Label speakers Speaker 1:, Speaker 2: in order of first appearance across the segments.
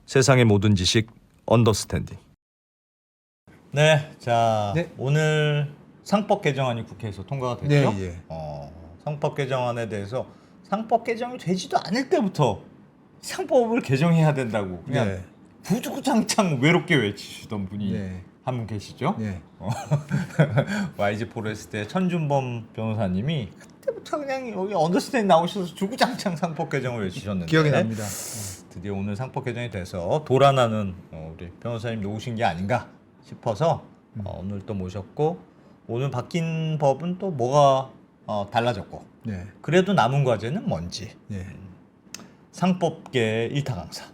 Speaker 1: 세상의 모든 지식 언더스탠딩. 네, 자
Speaker 2: 네.
Speaker 1: 오늘 상법 개정안이 국회에서 통과가 됐죠.
Speaker 2: 네, 예.
Speaker 1: 상법 개정안에 대해서 상법 개정이 되지도 않을 때부터 상법을 개정해야 된다고 그냥
Speaker 2: 네.
Speaker 1: 구주구장창 외롭게 외치시던 분이
Speaker 2: 네.
Speaker 1: 한 분 계시죠.
Speaker 2: 네.
Speaker 1: YG 포레스트의 천준범 변호사님이 그때부터 그냥 여기 언더스탠딩 나오셔서 주구장창 상법 개정을 외치셨는데
Speaker 2: 기억이 납니다.
Speaker 1: 드디어 오늘 상법 개정이 돼서 돌아나는 우리 변호사님도 오신 게 아닌가 싶어서 오늘 또 모셨고, 오늘 바뀐 법은 또 뭐가 달라졌고,
Speaker 2: 네.
Speaker 1: 그래도 남은 과제는 뭔지
Speaker 2: 네.
Speaker 1: 상법계 일타 강사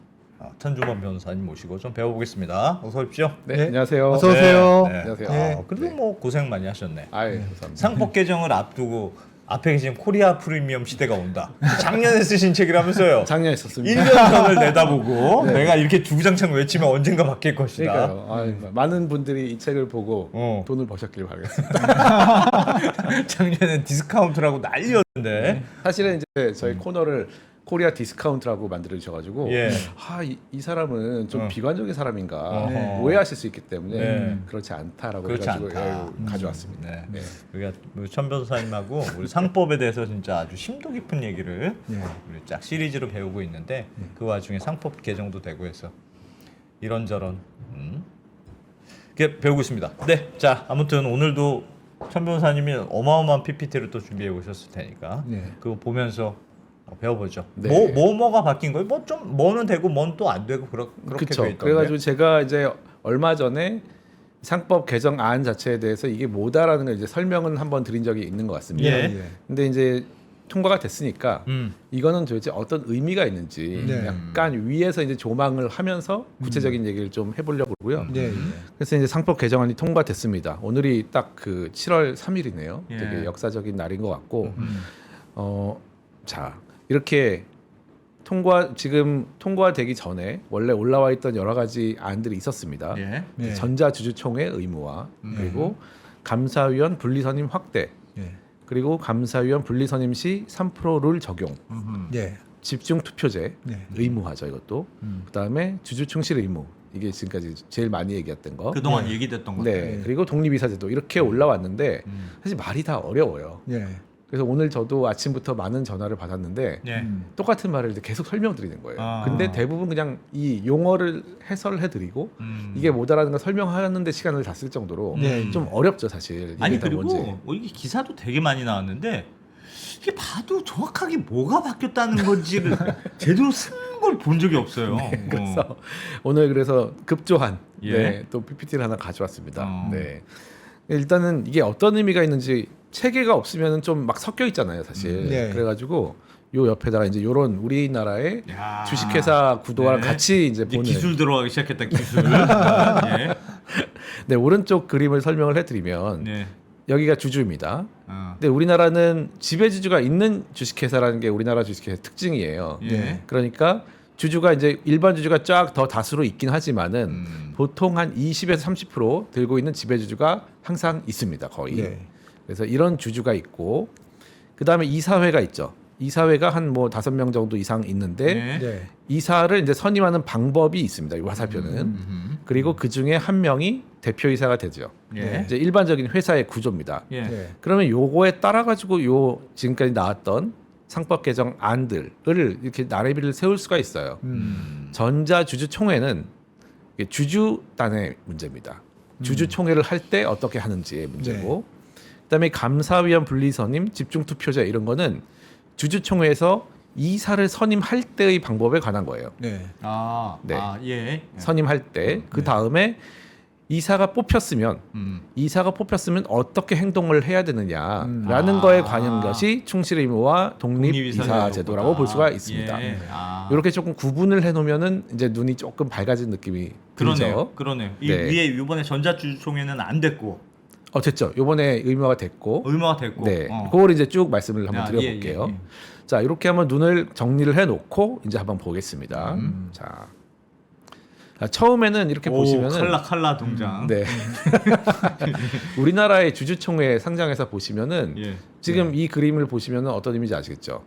Speaker 1: 천준범 변호사님 모시고 좀 배워보겠습니다. 어서 오십시오.
Speaker 3: 네,
Speaker 2: 네.
Speaker 3: 안녕하세요.
Speaker 2: 어서 오세요.
Speaker 1: 네.
Speaker 3: 안녕하세요.
Speaker 2: 네.
Speaker 1: 그래도 뭐 고생 많이 하셨네.
Speaker 3: 감사합니다.
Speaker 1: 상법 개정을 앞두고 앞에 계신 코리아 프리미엄 시대가 온다. 작년에 쓰신 책이라면서요.
Speaker 3: 작년에 썼습니다.
Speaker 1: 1년 전을 내다보고 내가 이렇게 주구장창 외치면 언젠가 바뀔 것이다.
Speaker 3: 그러니까요. 많은 분들이 이 책을 보고 돈을 버셨길 바라겠습니다.
Speaker 1: 작년엔 디스카운트라고 난리였는데.
Speaker 3: 사실은 이제 저희 코너를 코리아 디스카운트라고 만들어 주셔가지고
Speaker 1: 예.
Speaker 3: 이 사람은 좀 비관적인 사람인가
Speaker 1: 어허.
Speaker 3: 오해하실 수 있기 때문에
Speaker 1: 네.
Speaker 3: 그렇지 않다라고
Speaker 1: 그렇지
Speaker 3: 해가지고
Speaker 1: 않다.
Speaker 3: 가져왔습니다.
Speaker 1: 네.
Speaker 3: 네.
Speaker 1: 우리가 천 변호사님하고 우리 상법에 대해서 진짜 아주 심도 깊은 얘기를
Speaker 2: 네.
Speaker 1: 우리 쫙 시리즈로 배우고 있는데 그 와중에 상법 개정도 되고 해서 이런저런 이렇게 배우고 있습니다. 네, 자 아무튼 오늘도 천 변호사님이 어마어마한 PPT를 또 준비해 오셨을 테니까
Speaker 2: 네.
Speaker 1: 그거 보면서 배워보죠.
Speaker 3: 네.
Speaker 1: 뭐가 바뀐 거예요? 뭐 좀 뭐는 되고 뭐는 또 안 되고 그렇게
Speaker 3: 그렇죠.
Speaker 1: 돼 있던데.
Speaker 3: 그래가지고 제가 이제 얼마 전에 상법 개정안 자체에 대해서 이게 뭐다라는 걸 이제 설명은 한번 드린 적이 있는 것 같습니다.
Speaker 1: 예.
Speaker 3: 근데 이제 통과가 됐으니까
Speaker 1: 음.
Speaker 3: 이거는 도대체 어떤 의미가 있는지
Speaker 2: 네.
Speaker 3: 약간 위에서 이제 조망을 하면서 구체적인 얘기를 좀 해보려고 하고요.
Speaker 2: 네.
Speaker 3: 그래서 이제 상법 개정안이 통과됐습니다. 오늘이 딱 그 7월 3일이네요.
Speaker 1: 예.
Speaker 3: 되게 역사적인 날인 것 같고, 자 이렇게 지금 통과되기 전에 원래 올라와 있던 여러 가지 안들이 있었습니다.
Speaker 1: 예.
Speaker 2: 네.
Speaker 3: 전자주주총회 의무화, 그리고 감사위원 분리선임 확대,
Speaker 2: 네.
Speaker 3: 그리고 감사위원 분리선임 시 3%룰 적용,
Speaker 2: 네.
Speaker 3: 집중투표제
Speaker 2: 네.
Speaker 3: 의무화죠 이것도. 그다음에 주주충실 의무, 이게 지금까지 제일 많이 얘기했던 거.
Speaker 1: 그동안 얘기됐던 것들.
Speaker 3: 네. 그리고 독립이사제도 이렇게 올라왔는데 사실 말이 다 어려워요.
Speaker 2: 네.
Speaker 3: 그래서 오늘 저도 아침부터 많은 전화를 받았는데
Speaker 1: 예.
Speaker 3: 똑같은 말을 이제 계속 설명드리는 거예요.
Speaker 1: 아.
Speaker 3: 근데 대부분 그냥 이 용어를 해설해드리고 이게 뭐다라는 걸 설명하는데 시간을 다 쓸 정도로
Speaker 2: 네.
Speaker 3: 좀 어렵죠 사실.
Speaker 1: 아니
Speaker 3: 이게 다
Speaker 1: 그리고
Speaker 3: 뭔지.
Speaker 1: 이게 기사도 되게 많이 나왔는데 이게 봐도 정확하게 뭐가 바뀌었다는 건지를 제대로 쓴 걸 본 적이 없어요.
Speaker 3: 그래서 오늘 그래서 급조한
Speaker 1: 예.
Speaker 3: 네, 또 PPT를 하나 가져왔습니다.
Speaker 1: 어.
Speaker 3: 네. 일단은 이게 어떤 의미가 있는지 체계가 없으면 좀 막 섞여 있잖아요, 사실.
Speaker 2: 네.
Speaker 3: 그래가지고 요 옆에다가 이제 요런 우리나라의
Speaker 1: 야.
Speaker 3: 주식회사 구도와
Speaker 1: 네.
Speaker 3: 같이 이제 보는
Speaker 1: 기술 들어가기 시작했다 기술. 예.
Speaker 3: 네, 오른쪽 그림을 설명을 해드리면
Speaker 1: 네.
Speaker 3: 여기가 주주입니다. 근데 우리나라는 지배주주가 있는 주식회사라는 게 우리나라 주식회사 특징이에요.
Speaker 1: 예.
Speaker 3: 그러니까 주주가 이제 일반 주주가 쫙 더 다수로 있긴 하지만은 보통 한 20에서 30% 들고 있는 지배주주가 항상 있습니다, 거의.
Speaker 2: 네.
Speaker 3: 그래서 이런 주주가 있고, 그 다음에 이사회가 있죠. 이사회가 한 뭐 5명 정도 이상 있는데
Speaker 1: 네.
Speaker 2: 네.
Speaker 3: 이사를 이제 선임하는 방법이 있습니다. 이 화살표는. 그리고 그 중에 한 명이 대표이사가 되죠.
Speaker 1: 예.
Speaker 3: 이제 일반적인 회사의 구조입니다.
Speaker 1: 예.
Speaker 2: 네.
Speaker 3: 그러면 요거에 따라 가지고 요 지금까지 나왔던 상법 개정 안들을 이렇게 나래비를 세울 수가 있어요. 전자주주총회는 이게 주주단의 문제입니다. 주주총회를 할 때 어떻게 하는지의 문제고, 그다음에 감사위원 분리선임, 집중투표제 이런 거는 주주총회에서 이사를 선임할 때의 방법에 관한 거예요.
Speaker 2: 네.
Speaker 3: 네.
Speaker 1: 예.
Speaker 3: 선임할 때 그 다음에 이사가 뽑혔으면 어떻게 행동을 해야 되느냐라는 거에 관한 것이 충실 의무와 독립이사 제도라고 볼 수가 있습니다.
Speaker 1: 예.
Speaker 3: 이렇게 조금 구분을 해놓으면은 이제 눈이 조금 밝아진 느낌이 들죠.
Speaker 1: 그러네요. 이
Speaker 3: 네.
Speaker 1: 위에 이번에 전자주주총회는 안 됐고
Speaker 3: 됐죠. 이번에 의무화가 됐고,
Speaker 1: 의무화 됐고.
Speaker 3: 네, 그걸 이제 쭉 말씀을 한번 드려볼게요.
Speaker 1: 예.
Speaker 3: 자, 이렇게 한번 눈을 정리를 해놓고 이제 한번 보겠습니다. 자, 처음에는 이렇게 보시면은
Speaker 1: 칼라 동장.
Speaker 3: 네. 우리나라의 주주총회 상장에서 보시면은
Speaker 1: 예.
Speaker 3: 지금 이 그림을 보시면은 어떤 의미인지 아시겠죠?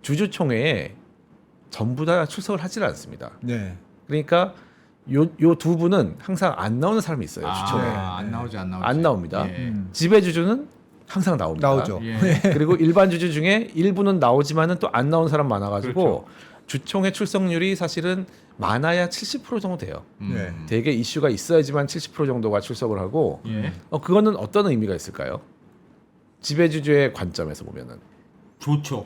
Speaker 3: 주주총회에 전부 다 출석을 하질 않습니다.
Speaker 2: 네.
Speaker 3: 그러니까 요 두 분은 항상 안 나오는 사람이 있어요. 주총에.
Speaker 1: 안 나오지.
Speaker 3: 안 나옵니다.
Speaker 1: 예.
Speaker 3: 지배주주는 항상 나옵니다.
Speaker 2: 나오죠.
Speaker 1: 예.
Speaker 3: 그리고 일반 주주 중에 일부는 나오지만은 또 안 나오는 사람 많아가지고
Speaker 1: 그렇죠.
Speaker 3: 주총의 출석률이 사실은 많아야 70% 정도 돼요.
Speaker 2: 네.
Speaker 3: 되게 이슈가 있어야지만 70% 정도가 출석을 하고
Speaker 1: 예.
Speaker 3: 그거는 어떤 의미가 있을까요? 지배주주의 관점에서 보면은
Speaker 1: 좋죠.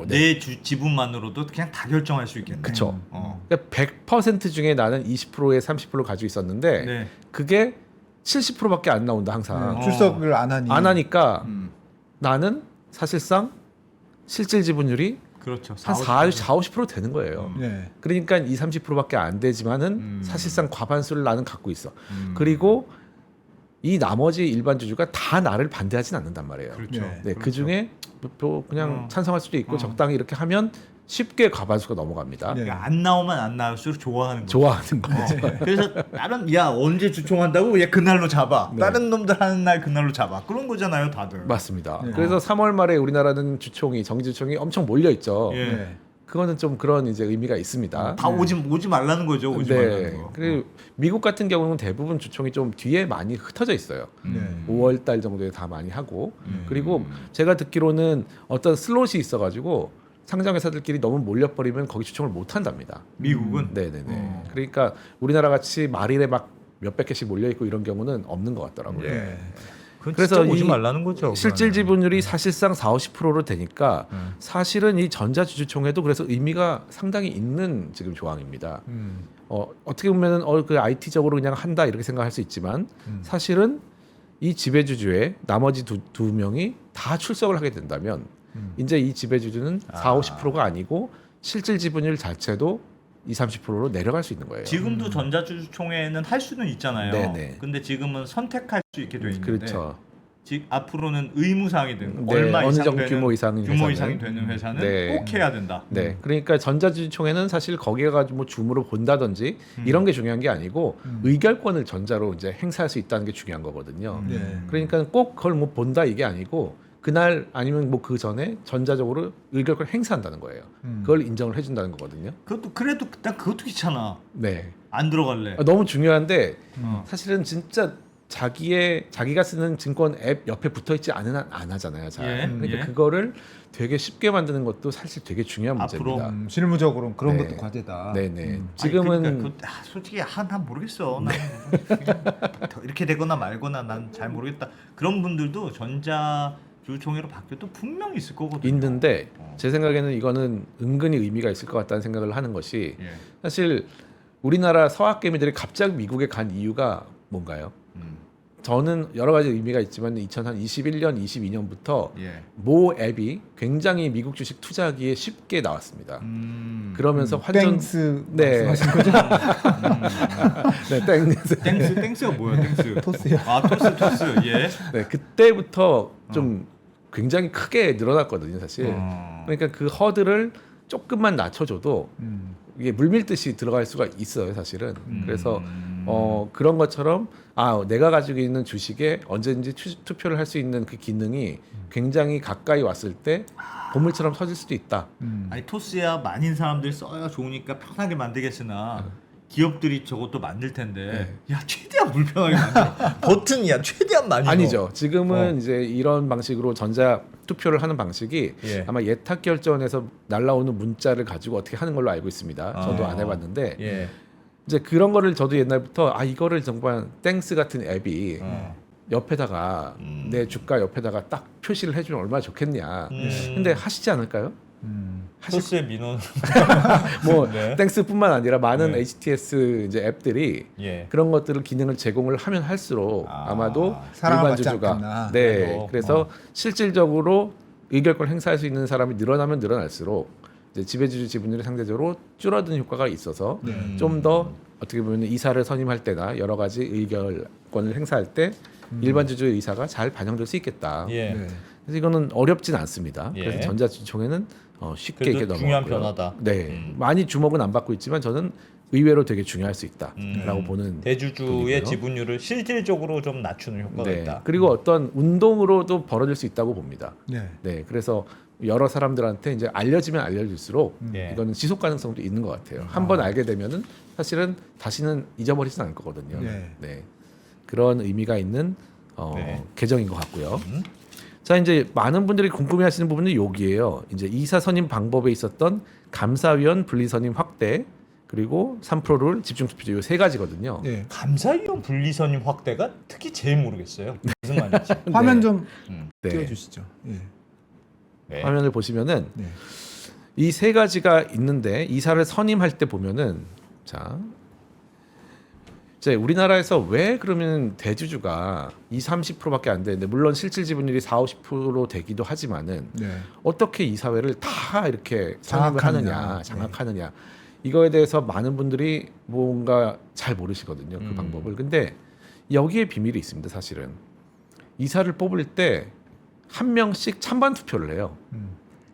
Speaker 3: 네.
Speaker 1: 내 지분만으로도 그냥 다 결정할 수 있겠네.
Speaker 3: 그쵸.
Speaker 1: 어.
Speaker 3: 그러니까 100% 중에 나는 20%에 30%를 가지고 있었는데
Speaker 1: 네.
Speaker 3: 그게 70%밖에 안 나온다 항상.
Speaker 2: 출석을 안 하니.
Speaker 3: 안 하니까
Speaker 1: 음.
Speaker 3: 나는 사실상 실질 지분율이
Speaker 1: 그렇죠.
Speaker 3: 한 40, 50% 되는 거예요.
Speaker 2: 네.
Speaker 3: 그러니까 2, 30%밖에 안 되지만은 사실상 과반수를 나는 갖고 있어. 그리고 이 나머지 일반 주주가 다 나를 반대하진 않는단 말이에요.
Speaker 1: 그렇죠.
Speaker 2: 네.
Speaker 3: 네,
Speaker 1: 그렇죠.
Speaker 3: 그 중에 또 그냥
Speaker 1: 어.
Speaker 3: 찬성할 수도 있고 적당히 이렇게 하면 쉽게 과반수가 넘어갑니다.
Speaker 2: 네.
Speaker 1: 그러니까 안 나오면 안 나올수록 좋아하는 거죠.
Speaker 3: 좋아하는 거죠.
Speaker 1: 그래서 다른 야 언제 주총한다고? 야 그날로 잡아.
Speaker 3: 네.
Speaker 1: 다른 놈들 하는 날 그날로 잡아. 그런 거잖아요, 다들.
Speaker 3: 맞습니다.
Speaker 2: 네.
Speaker 3: 그래서 3월 말에 우리나라는 주총이 정기주총이 엄청 몰려 있죠.
Speaker 1: 예.
Speaker 2: 네.
Speaker 3: 그거는 좀 그런 이제 의미가 있습니다.
Speaker 1: 다 오지 말라는 거죠. 오지 말라는 거.
Speaker 3: 그리고 미국 같은 경우는 대부분 주총이 좀 뒤에 많이 흩어져 있어요.
Speaker 2: 네.
Speaker 3: 5월 달 정도에 다 많이 하고 그리고 제가 듣기로는 어떤 슬롯이 있어가지고 상장 회사들끼리 너무 몰려버리면 거기 주총을 못 한답니다.
Speaker 1: 미국은
Speaker 3: 네네네. 그러니까 우리나라 같이 말일에 막 몇백 개씩 몰려 있고 이런 경우는 없는 것 같더라고요.
Speaker 2: 네.
Speaker 1: 그건
Speaker 3: 그래서
Speaker 1: 진짜 오지
Speaker 3: 이
Speaker 1: 말라는 거죠.
Speaker 3: 실질
Speaker 1: 그거는.
Speaker 3: 지분율이 사실상 40~50%로 되니까 사실은 이 전자주주총회도 그래서 의미가 상당히 있는 지금 조항입니다. 어떻게 보면은 그 IT적으로 그냥 한다 이렇게 생각할 수 있지만 사실은 이 지배주주의 나머지 두 명이 다 출석을 하게 된다면 이제 이 지배주주는 40~50%가 아니고 실질 지분율 자체도 20~30%로 내려갈 수 있는 거예요.
Speaker 1: 지금도 전자주주총회는 할 수는 있잖아요.
Speaker 3: 네네.
Speaker 1: 근데 지금은 선택할 수 있게 돼 있는데
Speaker 3: 그렇죠.
Speaker 1: 즉 앞으로는 의무사항이 되는
Speaker 3: 네,
Speaker 1: 얼마
Speaker 3: 어느
Speaker 1: 이상
Speaker 3: 정도
Speaker 1: 되는
Speaker 3: 규모 이상인
Speaker 1: 규모
Speaker 3: 회사는.
Speaker 1: 이상이 되는 회사는
Speaker 3: 네.
Speaker 1: 꼭 해야 된다.
Speaker 3: 네, 그러니까 전자주주총회는 사실 거기에 가지고 뭐 줌으로 본다든지 이런 게 중요한 게 아니고 의결권을 전자로 이제 행사할 수 있다는 게 중요한 거거든요.
Speaker 2: 네.
Speaker 3: 그러니까 꼭 그걸 뭐 본다 이게 아니고 그날 아니면 뭐 그 전에 전자적으로 의결권을 행사한다는 거예요. 그걸 인정을 해준다는 거거든요.
Speaker 1: 그것도 그래도 난 그것도 귀찮아.
Speaker 3: 네,
Speaker 1: 안 들어갈래.
Speaker 3: 너무 중요한데
Speaker 1: 어.
Speaker 3: 사실은 진짜 자기가 쓰는 증권 앱 옆에 붙어 있지 않은 한 안 하잖아요. 잘.
Speaker 1: 예,
Speaker 3: 그러니까
Speaker 1: 예.
Speaker 3: 그거를 되게 쉽게 만드는 것도 사실 되게 중요한
Speaker 1: 앞으로
Speaker 3: 문제입니다.
Speaker 2: 실무적으로 그런
Speaker 3: 네.
Speaker 2: 것도 과제다.
Speaker 3: 네네. 지금은
Speaker 1: 아니, 그러니까 솔직히 난 모르겠어. 난 그냥 더 이렇게 되거나 말거나 난 잘 모르겠다. 그런 분들도 전자주주총회로 바뀌어도 분명히 있을 거거든요.
Speaker 3: 있는데
Speaker 1: 어.
Speaker 3: 제 생각에는 이거는 은근히 의미가 있을 것 같다는 생각을 하는 것이
Speaker 1: 예.
Speaker 3: 사실 우리나라 서학개미들이 갑자기 미국에 간 이유가 뭔가요? 저는 여러 가지 의미가 있지만 2021년, 22년부터
Speaker 1: 예.
Speaker 3: 모 앱이 굉장히 미국 주식 투자하기에 쉽게 나왔습니다. 그러면서 환전
Speaker 2: 땡스
Speaker 3: 네.
Speaker 2: 말씀하신 거죠?
Speaker 3: 네, 땡스.
Speaker 1: 땡스가 뭐야? 땡스.
Speaker 2: 토스요.
Speaker 1: 아 토스. 예.
Speaker 3: 네, 그때부터 좀 굉장히 크게 늘어났거든요, 사실. 그러니까 그 허들을 조금만 낮춰줘도 이게 물밀듯이 들어갈 수가 있어요, 사실은. 그래서 그런 것처럼 내가 가지고 있는 주식에 언제든지 투표를 할 수 있는 그 기능이 굉장히 가까이 왔을 때 보물처럼 터질 수도 있다.
Speaker 1: 아니 토스야 많은 사람들이 써야 좋으니까 편하게 만들겠으나 기업들이 저것도 만들 텐데 야 최대한 불편하게 만들어. 버튼이야 최대한 많이 넣어.
Speaker 3: 아니죠. 지금은 이제 이런 방식으로 전자 투표를 하는 방식이
Speaker 1: 예.
Speaker 3: 아마 예탁 결전에서 날라오는 문자를 가지고 어떻게 하는 걸로 알고 있습니다. 저도 안 해봤는데
Speaker 1: 예.
Speaker 3: 이제 그런 거를 저도 옛날부터 이거를 정말 땡스 같은 앱이 옆에다가 내 주가 옆에다가 딱 표시를 해주면 얼마나 좋겠냐. 근데 하시지 않을까요?
Speaker 1: 토스의 민원.
Speaker 3: 뭐
Speaker 1: 네.
Speaker 3: 땡스뿐만 아니라 많은
Speaker 1: 네.
Speaker 3: HTS 이제 앱들이
Speaker 1: 예.
Speaker 3: 그런 것들을 기능을 제공을 하면 할수록 아마도
Speaker 2: 사람과
Speaker 3: 일반
Speaker 2: 맞지
Speaker 3: 주주가
Speaker 2: 않겠나.
Speaker 3: 네 그래서 실질적으로 의결권 행사할 수 있는 사람이 늘어나면 늘어날수록 이제 지배주주 지분율이 상대적으로 줄어드는 효과가 있어서 좀 더 어떻게 보면 이사를 선임할 때나 여러 가지 의결권을 행사할 때 일반 주주의 의사가 잘 반영될 수 있겠다.
Speaker 1: 예.
Speaker 2: 네.
Speaker 3: 그래서 이거는 어렵진 않습니다.
Speaker 1: 예.
Speaker 3: 그래서 전자주총회는 쉽게
Speaker 1: 그래도
Speaker 3: 이렇게
Speaker 1: 중요한
Speaker 3: 넘어가고요.
Speaker 1: 변화다.
Speaker 3: 네, 많이 주목은 안 받고 있지만 저는 의외로 되게 중요할 수 있다라고 보는
Speaker 1: 대주주의
Speaker 3: 분이고요.
Speaker 1: 지분율을 실질적으로 좀 낮추는 효과가
Speaker 3: 네.
Speaker 1: 있다.
Speaker 3: 그리고 어떤 운동으로도 벌어질 수 있다고 봅니다.
Speaker 2: 네.
Speaker 3: 네, 그래서 여러 사람들한테 이제 알려지면 알려질수록
Speaker 1: 예.
Speaker 3: 이거는 지속 가능성도 있는 것 같아요. 한 번 알게 되면은 사실은 다시는 잊어버리진 않을 거거든요.
Speaker 2: 네.
Speaker 3: 네. 그런 의미가 있는
Speaker 1: 네.
Speaker 3: 개정인 것 같고요. 자, 이제 많은 분들이 궁금해하시는 부분은 여기에요. 이제 이사 선임 방법에 있었던 감사위원 분리선임 확대 그리고 3%룰 집중투표제 이 세 가지거든요.
Speaker 2: 예.
Speaker 1: 감사위원 분리선임 확대가 특히 제일 모르겠어요. 무슨 말인지.
Speaker 2: 화면
Speaker 3: 네.
Speaker 2: 좀
Speaker 3: 네.
Speaker 2: 띄워주시죠. 예.
Speaker 1: 네.
Speaker 3: 화면을 보시면은
Speaker 2: 네.
Speaker 3: 이 세 가지가 있는데 이사를 선임할 때 보면은 자 이제 우리나라에서 왜 그러면 대주주가 30%밖에 안 되는데 물론 실질 지분율이 50 되기도 하지만은
Speaker 2: 네.
Speaker 3: 어떻게 이사회를 다 이렇게 선임을
Speaker 2: 장악하느냐.
Speaker 3: 하느냐 장악하느냐 이거에 대해서 많은 분들이 뭔가 잘 모르시거든요 그 방법을. 근데 여기에 비밀이 있습니다. 사실은 이사를 뽑을 때 한 명씩 찬반 투표를 해요.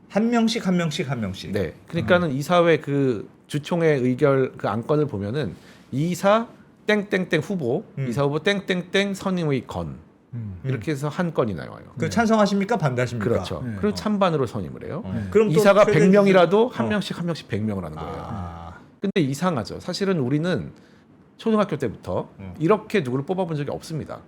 Speaker 1: 한 명씩 한 명씩 한 명씩.
Speaker 3: 네, 그러니까는 이사회 그 주총회 의결 그 안건을 보면은 이사 땡땡땡 후보, 이사 후보 땡땡땡 선임의 건 이렇게 해서 한 건이 나와요.
Speaker 1: 그 찬성하십니까 반대하십니까?
Speaker 3: 그렇죠.
Speaker 2: 네.
Speaker 3: 그리고 찬반으로 선임을 해요.
Speaker 1: 그럼 또
Speaker 3: 이사가
Speaker 1: 최대
Speaker 3: 100명이라도 한
Speaker 1: 어.
Speaker 3: 명씩 한 명씩 100명을 하는 거예요.
Speaker 1: 아.
Speaker 3: 근데 이상하죠. 사실은 우리는 초등학교 때부터 이렇게 누구를 뽑아본 적이 없습니다.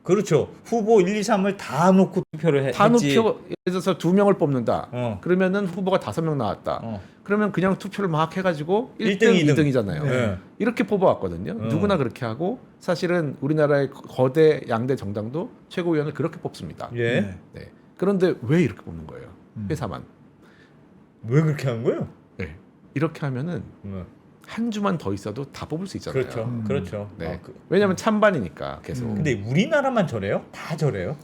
Speaker 1: 그렇죠. 후보 1, 2, 3을 다 놓고 투표를
Speaker 3: 다
Speaker 1: 했지.
Speaker 3: 투표 예를 들어서 2명을 뽑는다.
Speaker 1: 어.
Speaker 3: 그러면은 후보가 5명 나왔다.
Speaker 1: 어.
Speaker 3: 그러면 그냥 투표를 막 해가지고
Speaker 1: 1등,
Speaker 3: 1등,
Speaker 1: 2등.
Speaker 3: 2등이잖아요.
Speaker 1: 네.
Speaker 3: 이렇게 뽑아왔거든요.
Speaker 1: 어.
Speaker 3: 누구나 그렇게 하고 사실은 우리나라의 거대 양대 정당도 최고위원을 그렇게 뽑습니다.
Speaker 1: 예.
Speaker 2: 네.
Speaker 3: 네. 그런데 왜 이렇게 뽑는 거예요? 회사만.
Speaker 1: 왜 그렇게 하는 거예요?
Speaker 3: 네. 이렇게 하면은
Speaker 1: 네.
Speaker 3: 한 주만 더 있어도 다 뽑을 수 있잖아요.
Speaker 1: 그렇죠. 그렇죠.
Speaker 3: 네.
Speaker 1: 그-
Speaker 3: 왜냐하면 찬반이니까 계속.
Speaker 1: 근데 우리나라만 저래요? 다 저래요?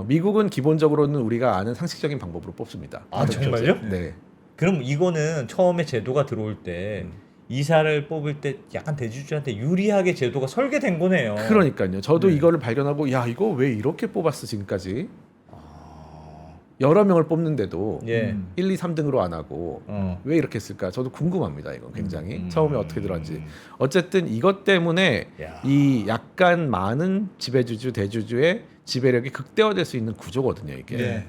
Speaker 3: 미국은 기본적으로는 우리가 아는 상식적인 방법으로 뽑습니다.
Speaker 1: 아, 정말요?
Speaker 3: 네.
Speaker 1: 그럼 이거는 처음에 제도가 들어올 때 이사를 뽑을 때 약간 대주주한테 유리하게 제도가 설계된 거네요.
Speaker 3: 그러니까요. 저도 이거를 발견하고 야 이거 왜 이렇게 뽑았어 지금까지. 여러 명을 뽑는데도
Speaker 1: 예.
Speaker 3: 1, 2, 3등으로 안 하고
Speaker 1: 어.
Speaker 3: 왜 이렇게 했을까? 저도 궁금합니다. 이건 굉장히 처음에 어떻게 들어왔지.
Speaker 1: 음.
Speaker 3: 어쨌든 이것 때문에
Speaker 1: 야.
Speaker 3: 이 약간 많은 지배주주 대주주의 지배력이 극대화될 수 있는 구조거든요. 이게.
Speaker 1: 네.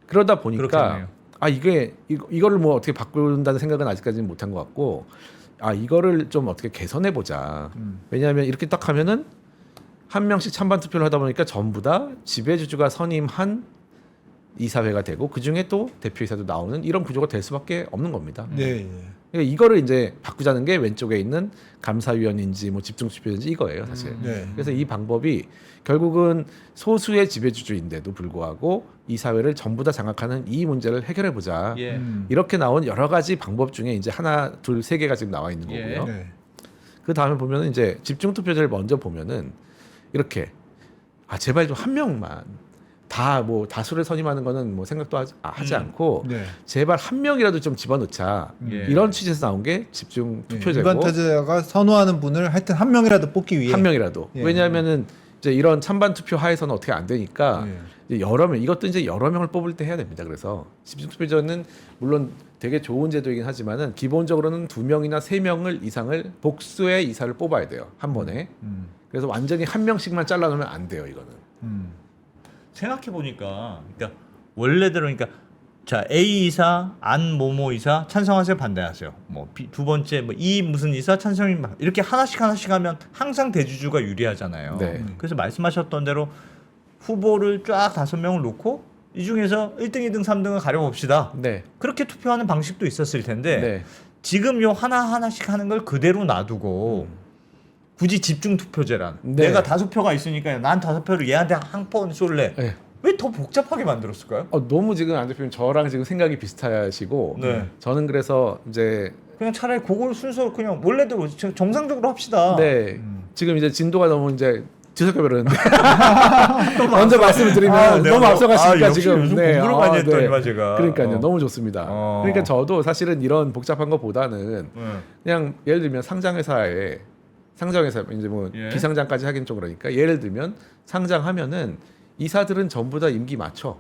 Speaker 3: 그러다 보니까
Speaker 1: 그렇겠네요.
Speaker 3: 아 이게 이거를 뭐 어떻게 바꾼다는 생각은 아직까지는 못한 것 같고 아 이거를 좀 어떻게 개선해 보자. 왜냐하면 이렇게 딱 하면은 한 명씩 찬반 투표를 하다 보니까 전부 다 지배주주가 선임한 이사회가 되고 그 중에 또 대표이사도 나오는 이런 구조가 될 수밖에 없는 겁니다.
Speaker 2: 네.
Speaker 3: 그러니까 이거를 이제 바꾸자는 게 왼쪽에 있는 감사위원인지 뭐 집중투표인지 이거예요, 사실.
Speaker 2: 네.
Speaker 3: 그래서 이 방법이 결국은 소수의 지배주주인데도 불구하고 이사회를 전부 다 장악하는 이 문제를 해결해 보자.
Speaker 1: 예.
Speaker 3: 이렇게 나온 여러 가지 방법 중에 이제 하나, 둘, 세 개가 지금 나와 있는
Speaker 1: 예.
Speaker 3: 거고요.
Speaker 2: 네.
Speaker 3: 그 다음에 보면은 이제 집중투표제를 먼저 보면은 이렇게 아 제발 좀 한 명만 다 뭐 다수를 선임하는 거는 뭐 생각도 하지 않고
Speaker 2: 네.
Speaker 3: 제발 한 명이라도 좀 집어넣자
Speaker 1: 예.
Speaker 3: 이런 취지에서 나온 게 집중 투표제고
Speaker 2: 일반 투자자가 선호하는 분을 하여튼 한 명이라도 뽑기 위해
Speaker 3: 한 명이라도
Speaker 2: 예.
Speaker 3: 왜냐하면은 이제 이런 찬반 투표 하에서는 어떻게 안 되니까
Speaker 2: 예.
Speaker 3: 이제 여러 명 이것도 이제 여러 명을 뽑을 때 해야 됩니다. 그래서 집중 투표제는 물론 되게 좋은 제도이긴 하지만은 기본적으로는 2명이나 3명을 이상을 복수의 이사를 뽑아야 돼요 한 번에. 그래서 완전히 한 명씩만 잘라놓으면 안 돼요 이거는.
Speaker 1: 생각해 보니까 그러니까 원래대로 그러니까 자 A 이사, 안 모모 이사 찬성하세요, 반대하세요. 뭐 두 번째 뭐 이 무슨 이사 찬성이 이렇게 하나씩 하면 항상 대주주가 유리하잖아요.
Speaker 3: 네.
Speaker 1: 그래서 말씀하셨던 대로 후보를 쫙 5명을 놓고 이 중에서 1등, 2등, 3등을 가려봅시다.
Speaker 3: 네.
Speaker 1: 그렇게 투표하는 방식도 있었을 텐데
Speaker 3: 네.
Speaker 1: 지금 요 하나씩 하는 걸 그대로 놔두고 굳이 집중 투표제란
Speaker 3: 네.
Speaker 1: 내가 5표가 있으니까 난 5표를 얘한테 한 번 쏠래.
Speaker 3: 네.
Speaker 1: 왜 더 복잡하게 만들었을까요?
Speaker 3: 너무 지금 안 대표님 저랑 지금 생각이 비슷하시고
Speaker 1: 네.
Speaker 3: 저는 그래서 이제
Speaker 1: 그냥 차라리 그걸 순서 그냥 원래대로 정상적으로 합시다.
Speaker 3: 네 지금 이제 진도가 너무 이제 뒤섞여 버렸는데 먼저 말씀을 드리면
Speaker 1: 내가
Speaker 3: 너무 앞서가시니까
Speaker 1: 역시
Speaker 3: 지금
Speaker 1: 요즘 공부를 많이 했더니만 제가.
Speaker 3: 그러니까요 너무 좋습니다.
Speaker 1: 어.
Speaker 3: 그러니까 저도 사실은 이런 복잡한 것보다는 그냥 예를 들면 상장회사에 상장회사 이제 뭐
Speaker 1: 예.
Speaker 3: 비상장까지 하긴 좀 그러니까 예를 들면 상장하면은 이사들은 전부 다 임기 맞춰.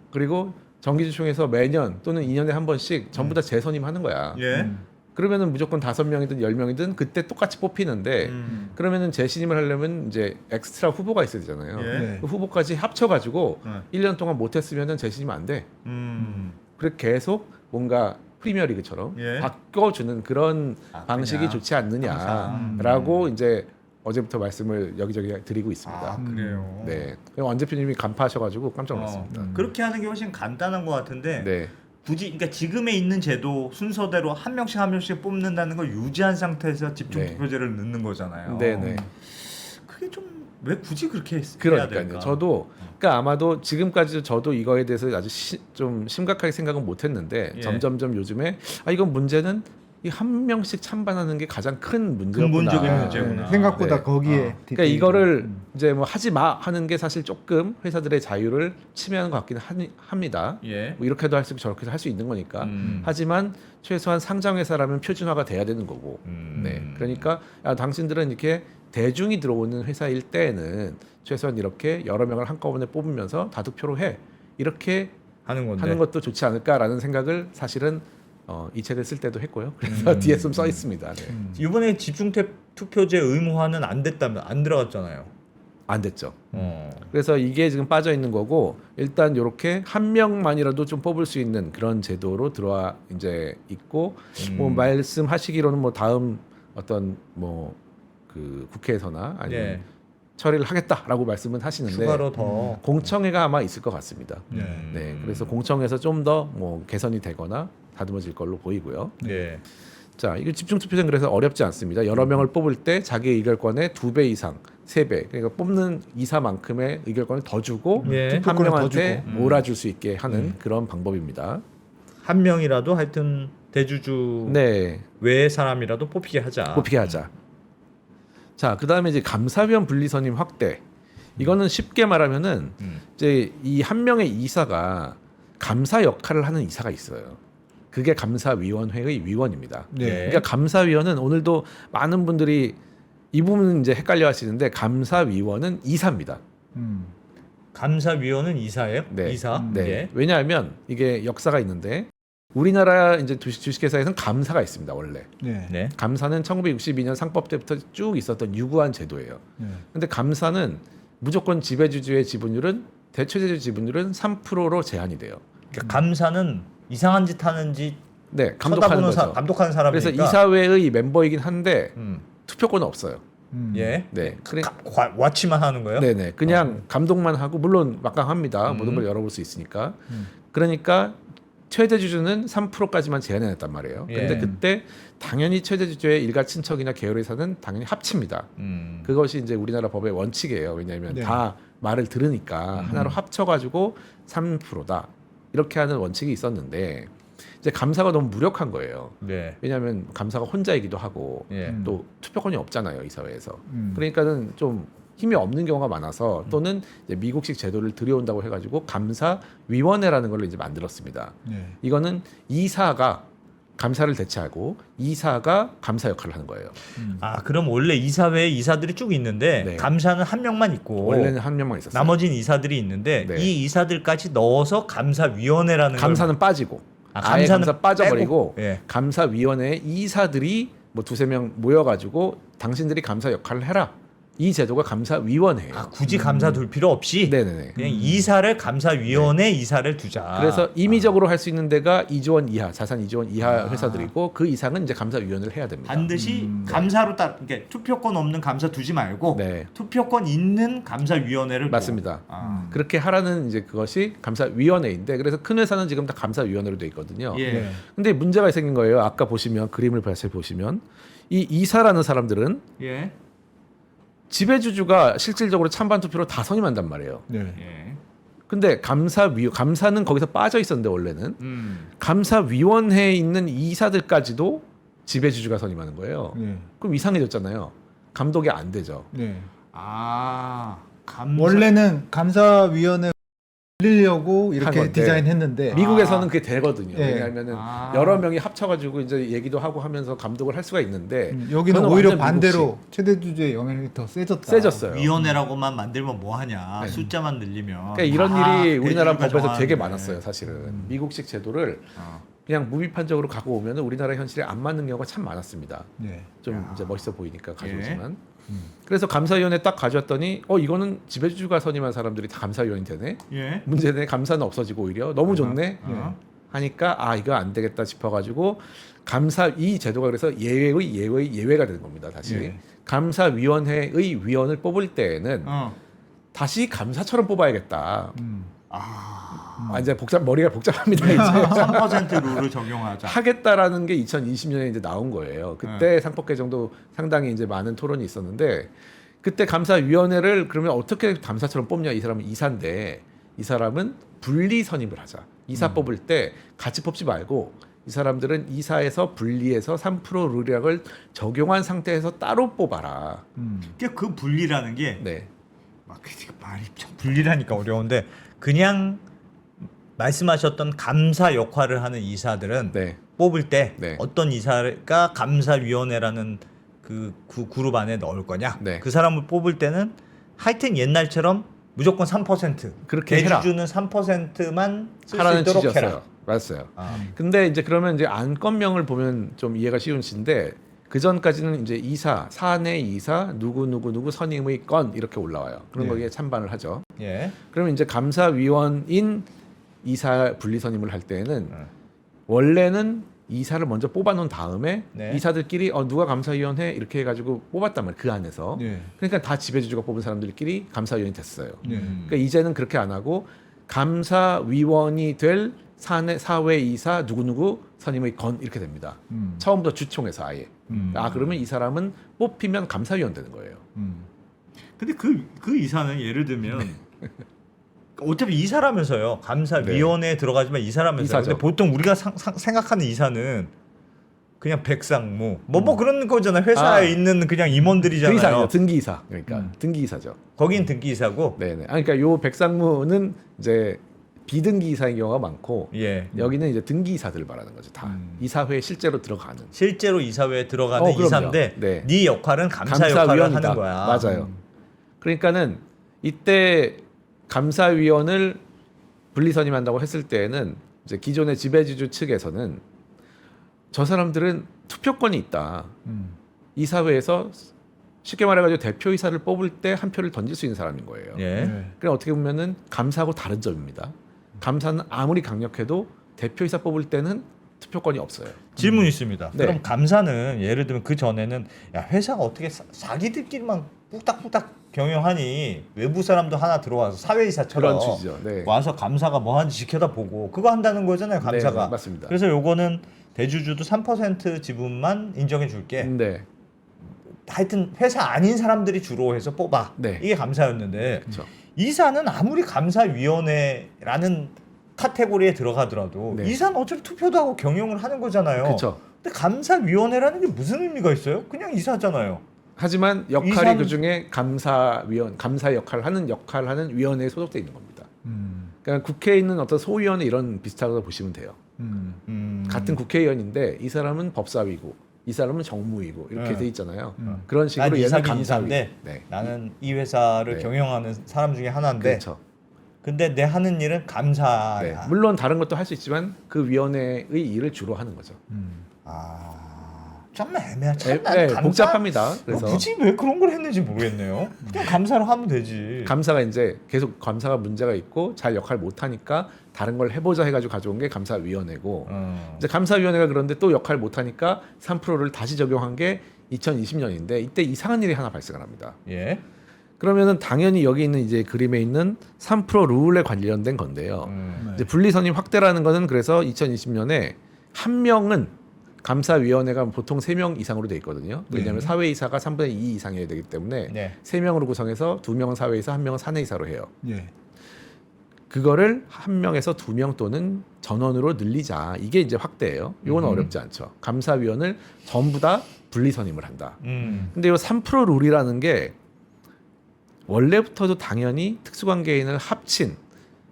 Speaker 3: 그리고 정기주총에서 매년 또는 2년에 한 번씩 전부 다 재선임하는 거야.
Speaker 1: 예.
Speaker 3: 그러면은 무조건 5명이든 10명이든 그때 똑같이 뽑히는데 그러면은 재신임을 하려면 이제 엑스트라 후보가 있어야 되잖아요.
Speaker 1: 예.
Speaker 2: 네.
Speaker 3: 그 후보까지 합쳐가지고
Speaker 1: 네.
Speaker 3: 1년 동안 못했으면은 재신임 안 돼.
Speaker 1: 음.
Speaker 3: 그래 계속 뭔가 프리미어리그처럼
Speaker 1: 예.
Speaker 3: 바꿔주는 그런
Speaker 1: 아,
Speaker 3: 방식이
Speaker 1: 그냥
Speaker 3: 좋지
Speaker 1: 항상.
Speaker 3: 않느냐라고 이제 어제부터 말씀을 여기저기 드리고 있습니다.
Speaker 1: 아, 그래요.
Speaker 3: 네, 원 대표님이 간파하셔가지고 깜짝 놀랐습니다.
Speaker 1: 그렇게 하는 게 훨씬 간단한 것 같은데
Speaker 3: 네,
Speaker 1: 굳이 그러니까 지금에 있는 제도 순서대로 한 명씩 뽑는다는 걸 유지한 상태에서 집중
Speaker 3: 네.
Speaker 1: 투표제를 넣는 거잖아요.
Speaker 3: 네, 네.
Speaker 1: 그게 좀 왜 굳이 그렇게 해야
Speaker 3: 그러니까요.
Speaker 1: 될까?
Speaker 3: 저도 그러니까 아마도 지금까지도 저도 이거에 대해서 아주 좀 심각하게 생각은 못했는데
Speaker 1: 예.
Speaker 3: 점점점 요즘에 이건 문제는 이 한 명씩 찬반하는 게 가장 큰 문제구나.
Speaker 1: 근본적인
Speaker 2: 네,
Speaker 1: 문제구나.
Speaker 2: 생각보다
Speaker 3: 네.
Speaker 2: 거기에
Speaker 3: 그러니까
Speaker 2: 디테일이
Speaker 3: 이거를 이제 뭐 하지 마 하는 게 사실 조금 회사들의 자유를 침해하는 것 같기는 합니다.
Speaker 1: 예.
Speaker 3: 뭐 이렇게도 할 수 있고 저렇게도 할 수 있는 거니까.
Speaker 1: 음.
Speaker 3: 하지만 최소한 상장 회사라면 표준화가 돼야 되는 거고. 네. 그러니까 당신들은 이렇게 대중이 들어오는 회사일 때에는 최소한 이렇게 여러 명을 한꺼번에 뽑으면서 다득표로 해 이렇게
Speaker 1: 하는 건데.
Speaker 3: 하는 것도 좋지 않을까라는 생각을 사실은 이 책을 쓸 때도 했고요. 그래서 뒤에 좀 써 있습니다. 네.
Speaker 1: 이번에 집중 투표제 의무화는 안 됐다면 안 들어갔잖아요.
Speaker 3: 안 됐죠.
Speaker 1: 어.
Speaker 3: 그래서 이게 지금 빠져 있는 거고 일단 이렇게 한 명만이라도 좀 뽑을 수 있는 그런 제도로 들어와 이제 있고 뭐 말씀하시기로는 뭐 다음 어떤 뭐 그 국회에서나 아니면
Speaker 1: 예.
Speaker 3: 처리를 하겠다라고 말씀은 하시는데
Speaker 1: 추가로 더
Speaker 3: 공청회가 아마 있을 것 같습니다.
Speaker 2: 네.
Speaker 3: 네, 그래서 공청회에서 좀 더 뭐 개선이 되거나 다듬어질 걸로 보이고요.
Speaker 1: 예.
Speaker 3: 자, 이거 집중투표제는 그래서 어렵지 않습니다. 여러 명을 뽑을 때 자기 의결권의 2배 이상, 3배, 그러니까 뽑는 이사만큼의 의결권을 더 주고
Speaker 1: 예.
Speaker 3: 한
Speaker 2: 투표권을 더
Speaker 3: 명한테
Speaker 2: 주고.
Speaker 3: 몰아줄 수 있게 하는 그런 방법입니다.
Speaker 1: 한 명이라도 하여튼 대주주
Speaker 3: 네,
Speaker 1: 외의 사람이라도 뽑히게 하자.
Speaker 3: 뽑히게 하자. 자, 그 다음에 이제 감사위원 분리선임 확대. 이거는 쉽게 말하면은 이제 이 한 명의 이사가 감사 역할을 하는 이사가 있어요. 그게 감사위원회의 위원입니다.
Speaker 2: 네.
Speaker 3: 그러니까 감사위원은 오늘도 많은 분들이 이 부분은 이제 헷갈려 하시는데 감사위원은 이사입니다.
Speaker 1: 감사위원은 이사예요?
Speaker 3: 네.
Speaker 1: 이사.
Speaker 3: 네.
Speaker 1: 예.
Speaker 3: 왜냐하면 이게 역사가 있는데 우리나라 이제 주식회사에서는 감사가 있습니다. 원래.
Speaker 2: 네.
Speaker 1: 네.
Speaker 3: 감사는 1962년 상법 때부터 쭉 있었던 유구한 제도예요.
Speaker 2: 네.
Speaker 3: 근데 감사는 무조건 지배주주의 지분율은 대최대주 지분율은 3%로 제한이 돼요.
Speaker 1: 그러니까 감사는 이상한 짓 하는지
Speaker 3: 네, 감독하는 거죠.
Speaker 1: 감독하는 사람이니까.
Speaker 3: 그래서 이사회의 멤버이긴 한데
Speaker 1: 음.
Speaker 3: 투표권은 없어요.
Speaker 1: 예.
Speaker 3: 네, 그래,
Speaker 1: 와치만 하는 거예요?
Speaker 3: 네네, 그냥 감독만 하고 물론 막강합니다. 모든 걸 열어볼 수 있으니까. 그러니까 최대 주주는 3%까지만 제한해놨단 말이에요. 근데
Speaker 1: 예.
Speaker 3: 그때 당연히 최대 주주의 일가 친척이나 계열회사는 당연히 합칩니다. 그것이 이제 우리나라 법의 원칙이에요. 왜냐하면
Speaker 2: 네.
Speaker 3: 다 말을 들으니까 하나로 합쳐가지고 3%다 이렇게 하는 원칙이 있었는데 이제 감사가 너무 무력한 거예요.
Speaker 1: 네.
Speaker 3: 왜냐하면 감사가 혼자이기도 하고
Speaker 1: 예.
Speaker 3: 또 투표권이 없잖아요, 이 사회에서. 그러니까는 좀 힘이 없는 경우가 많아서 또는 이제 미국식 제도를 들여온다고 해가지고 감사위원회라는 걸 이제 만들었습니다.
Speaker 2: 네.
Speaker 3: 이거는 이사가 감사를 대체하고 이사가 감사 역할을 하는 거예요.
Speaker 1: 아, 그럼 원래 이사회에 이사들이 쭉 있는데
Speaker 3: 네.
Speaker 1: 감사는 한 명만 있고
Speaker 3: 원래는 한 명만 있었어요.
Speaker 1: 나머지는 이사들이 있는데
Speaker 3: 네.
Speaker 1: 이 이사들까지 넣어서 감사위원회라는
Speaker 3: 감사는 빠지고
Speaker 1: 아,
Speaker 3: 아예
Speaker 1: 감사는
Speaker 3: 감사 빠져버리고
Speaker 1: 빼고? 예.
Speaker 3: 감사위원회에 이사들이 뭐 2-3명 모여가지고 당신들이 감사 역할을 해라. 이 제도가 감사위원회예요.
Speaker 1: 아, 굳이 감사 둘 필요 없이
Speaker 3: 네네네.
Speaker 1: 그냥 이사를 감사위원회 이사를 두자.
Speaker 3: 그래서 임의적으로 할 수 있는 데가 2조 원 이하, 자산 2조 원 이하 회사들이고 그 이상은 이제 감사위원회를 해야 됩니다.
Speaker 1: 반드시 감사로 딱 그러니까 투표권 없는 감사 두지 말고
Speaker 3: 네.
Speaker 1: 투표권 있는 감사위원회를
Speaker 3: 맞습니다.
Speaker 1: 아.
Speaker 3: 그렇게 하라는 이제 그것이 감사위원회인데 그래서 큰 회사는 지금 다 감사위원회로 돼 있거든요.
Speaker 1: 예.
Speaker 2: 네.
Speaker 3: 근데 문제가 생긴 거예요. 아까 보시면 그림을 다시 보시면 이 이사라는 사람들은
Speaker 1: 예.
Speaker 3: 지배주주가 실질적으로 찬반 투표로 다 선임한단 말이에요.
Speaker 2: 네.
Speaker 1: 예.
Speaker 3: 근데 감사는 거기서 빠져 있었는데 원래는 감사위원회에 있는 이사들까지도 지배주주가 선임하는 거예요.
Speaker 2: 네.
Speaker 3: 그럼 이상해졌잖아요. 감독이 안 되죠.
Speaker 2: 네.
Speaker 1: 아, 감사
Speaker 2: 원래는 감사위원회 올리려고
Speaker 3: 한
Speaker 2: 이렇게
Speaker 3: 건데.
Speaker 2: 디자인했는데
Speaker 3: 미국에서는 그게 되거든요.
Speaker 2: 네.
Speaker 3: 왜냐하면은
Speaker 1: 아.
Speaker 3: 여러 명이 합쳐가지고 이제 얘기도 하고 하면서 감독을 할 수가 있는데
Speaker 2: 여기는
Speaker 3: 그거는
Speaker 2: 오히려
Speaker 3: 완전
Speaker 2: 반대로 최대 주주의 영향력이 더 세졌다.
Speaker 3: 세졌어요.
Speaker 1: 위원회라고만 만들면 뭐 하냐?
Speaker 3: 네.
Speaker 1: 숫자만 늘리면.
Speaker 3: 그러니까 이런
Speaker 1: 다
Speaker 3: 일이 우리나라
Speaker 1: 대주주가
Speaker 3: 법에서 되게
Speaker 1: 정하는데.
Speaker 3: 많았어요. 사실은 미국식 제도를 그냥 무비판적으로 갖고 오면 우리나라 현실에 안 맞는 경우가 참 많았습니다.
Speaker 2: 예.
Speaker 3: 좀 이제 멋있어 보이니까 가져오지만.
Speaker 1: 예.
Speaker 3: 그래서 감사위원회 딱 가져왔더니 이거는 지배주주가 선임한 사람들이 다 감사위원이 되네.
Speaker 1: 예.
Speaker 3: 문제는 감사는 없어지고 오히려 너무 좋네.
Speaker 1: 아.
Speaker 3: 하니까 이거 안 되겠다 싶어가지고 이 제도가 그래서 예외가 되는 겁니다. 다시
Speaker 2: 예.
Speaker 3: 감사위원회의 위원을 뽑을 때에는 다시 감사처럼 뽑아야겠다. 이제 머리가 복잡합니다. 이제
Speaker 1: 3% 룰을 적용하자.
Speaker 3: 하겠다라는 게 2020년에 이제 나온 거예요. 그때 상법 개정도 상당히 이제 많은 토론이 있었는데 그때 감사위원회를 그러면 어떻게 감사처럼 뽑냐? 이 사람은 이사인데 이 사람은 분리 선임을 하자. 이사 뽑을 때 같이 뽑지 말고 이 사람들은 이사에서 분리해서 3% 룰이라고 적용한 상태에서 따로 뽑아라.
Speaker 1: 그 분리라는 게
Speaker 3: 네.
Speaker 1: 말이 참 분리라니까 어려운데 그냥 말씀하셨던 감사 역할을 하는 이사들은
Speaker 3: 네.
Speaker 1: 뽑을 때
Speaker 3: 네.
Speaker 1: 어떤 이사가 감사위원회라는 그 그룹 안에 넣을 거냐?
Speaker 3: 네.
Speaker 1: 그 사람을 뽑을 때는 하여튼 옛날처럼 무조건 3%
Speaker 3: 그렇게 해라.
Speaker 1: 대주주는 3%만 쓸 수
Speaker 3: 하라는
Speaker 1: 있도록 해라.
Speaker 3: 취지였어요. 맞았어요. 근데 이제 그러면 이제 안건명을 보면 좀 이해가 쉬운 시인데 그 전까지는 이제 이사, 사내 이사, 누구 선임의 건 이렇게 올라와요. 그런
Speaker 2: 네.
Speaker 3: 거기에 찬반을 하죠.
Speaker 1: 예.
Speaker 3: 그러면 이제 감사위원인 이사 분리 선임을 할 때는 원래는 이사를 먼저 뽑아놓은 다음에
Speaker 1: 네.
Speaker 3: 이사들끼리 누가 감사위원회 이렇게 해가지고 뽑았단 말이에요. 그 안에서.
Speaker 2: 예.
Speaker 3: 그러니까 다 지배주주가 뽑은 사람들끼리 감사위원이 됐어요.
Speaker 2: 예.
Speaker 3: 그러니까 이제는 그렇게 안 하고 감사위원이 될 사회이사 누구 선임의 건 이렇게 됩니다. 처음부터 주총에서 아예. 그러면 이 사람은 뽑히면 감사위원 되는 거예요.
Speaker 1: 근데 그 이사는 예를 들면 어차피 이사라면서요. 감사위원회에 들어가지만 이사라면서요.
Speaker 3: 이사죠.
Speaker 1: 근데 보통 우리가 생각하는 이사는 그냥 백상무 뭐 그런 거잖아요. 회사에 있는 그냥
Speaker 3: 그
Speaker 1: 임원들이잖아요.
Speaker 3: 이사죠. 등기이사. 그러니까 등기이사죠.
Speaker 1: 거긴 등기이사고.
Speaker 3: 네네. 그러니까 요 백상무는 이제 비등기이사인 경우가 많고
Speaker 1: 예.
Speaker 3: 여기는 이제 등기이사들을 말하는 거죠. 다 이사회에 실제로 들어가는.
Speaker 1: 실제로 이사회에 들어가는
Speaker 3: 그럼요.
Speaker 1: 이사인데
Speaker 3: 네.
Speaker 1: 네 역할은 감사 역할을 하는 거야.
Speaker 3: 맞아요. 그러니까는 이때 감사위원을 분리 선임한다고 했을 때에는 이제 기존의 지배주주 측에서는 저 사람들은 투표권이 있다. 이사회에서 쉽게 말해가지고 대표이사를 뽑을 때 한 표를 던질 수 있는 사람인 거예요.
Speaker 1: 예.
Speaker 3: 그러니까 어떻게 보면은 감사하고 다른 점입니다. 감사는 아무리 강력해도 대표이사 뽑을 때는 투표권이 없어요.
Speaker 1: 질문 있습니다.
Speaker 3: 네.
Speaker 1: 그럼 감사는 예를 들면 그 전에는 야 회사가 어떻게 자기들끼리만 뚝딱뚝딱 경영하니 외부 사람도 하나 들어와서 사회이사처럼
Speaker 3: 그런 취지죠. 네.
Speaker 1: 와서 감사가 뭐 하는지 지켜다 보고 그거 한다는 거잖아요. 감사가.
Speaker 3: 네, 맞습니다.
Speaker 1: 그래서 요거는 대주주도 3% 지분만 인정해 줄게.
Speaker 3: 네.
Speaker 1: 하여튼 회사 아닌 사람들이 주로 해서 뽑아.
Speaker 3: 네.
Speaker 1: 이게 감사였는데
Speaker 3: 그렇죠.
Speaker 1: 이사는 아무리 감사위원회라는 카테고리에 들어가더라도
Speaker 3: 네.
Speaker 1: 이사는 어차피 투표도 하고 경영을 하는 거잖아요.
Speaker 3: 그렇죠.
Speaker 1: 근데 감사위원회라는 게 무슨 의미가 있어요? 그냥 이사잖아요.
Speaker 3: 하지만 역할이
Speaker 1: 이사는-
Speaker 3: 그 중에 감사 역할을 하는 위원회에 소속돼 있는 겁니다. 그러니까 국회에 있는 어떤 소위원회 이런 비슷하다고 보시면 돼요. 같은 국회의원인데 이 사람은 법사위고 이 사람은 정무위고 이렇게
Speaker 1: 네.
Speaker 3: 돼 있잖아요. 그런
Speaker 1: 난
Speaker 3: 식으로 얘는
Speaker 1: 이사긴
Speaker 3: 감사위.
Speaker 1: 이사인데
Speaker 3: 네.
Speaker 1: 나는 이 회사를
Speaker 3: 네.
Speaker 1: 경영하는 사람 중에 하나인데
Speaker 3: 그렇죠.
Speaker 1: 근데 내 하는 일은 감사야.
Speaker 3: 네. 물론 다른 것도 할 수 있지만 그 위원회의 일을 주로 하는 거죠.
Speaker 1: 참 애매하. 참
Speaker 3: 네, 복잡합니다. 그래서
Speaker 1: 굳이 왜 그런 걸 했는지 모르겠네요. 그냥 감사를 하면 되지.
Speaker 3: 감사가 이제 계속 감사가 문제가 있고 잘 역할 못 하니까 다른 걸 해보자 해가지고 가져온 게 감사위원회고 이제 감사위원회가 그런데 또 역할 못 하니까 3%를 다시 적용한 게 2020년인데 이때 이상한 일이 하나 발생을 합니다.
Speaker 1: 예.
Speaker 3: 그러면은 당연히 여기 있는 이제 그림에 있는 3% 룰에 관련된 건데요. 이제 분리 선임 확대라는 거는 그래서 2020년에 한 명은 감사위원회가 보통 3명 이상으로 돼 있거든요. 왜냐하면 사회이사가 3분의 2 이상이어야 되기 때문에
Speaker 1: 네.
Speaker 3: 3명으로 구성해서 2명은 사회이사, 1명은 사내이사로 해요.
Speaker 2: 예.
Speaker 3: 그거를 1명에서 2명 또는 전원으로 늘리자. 이게 이제 확대예요. 이건 어렵지 않죠. 감사위원을 전부 다 분리 선임을 한다. 근데 이 3% 룰이라는 게 원래부터도 당연히 특수관계인을 합친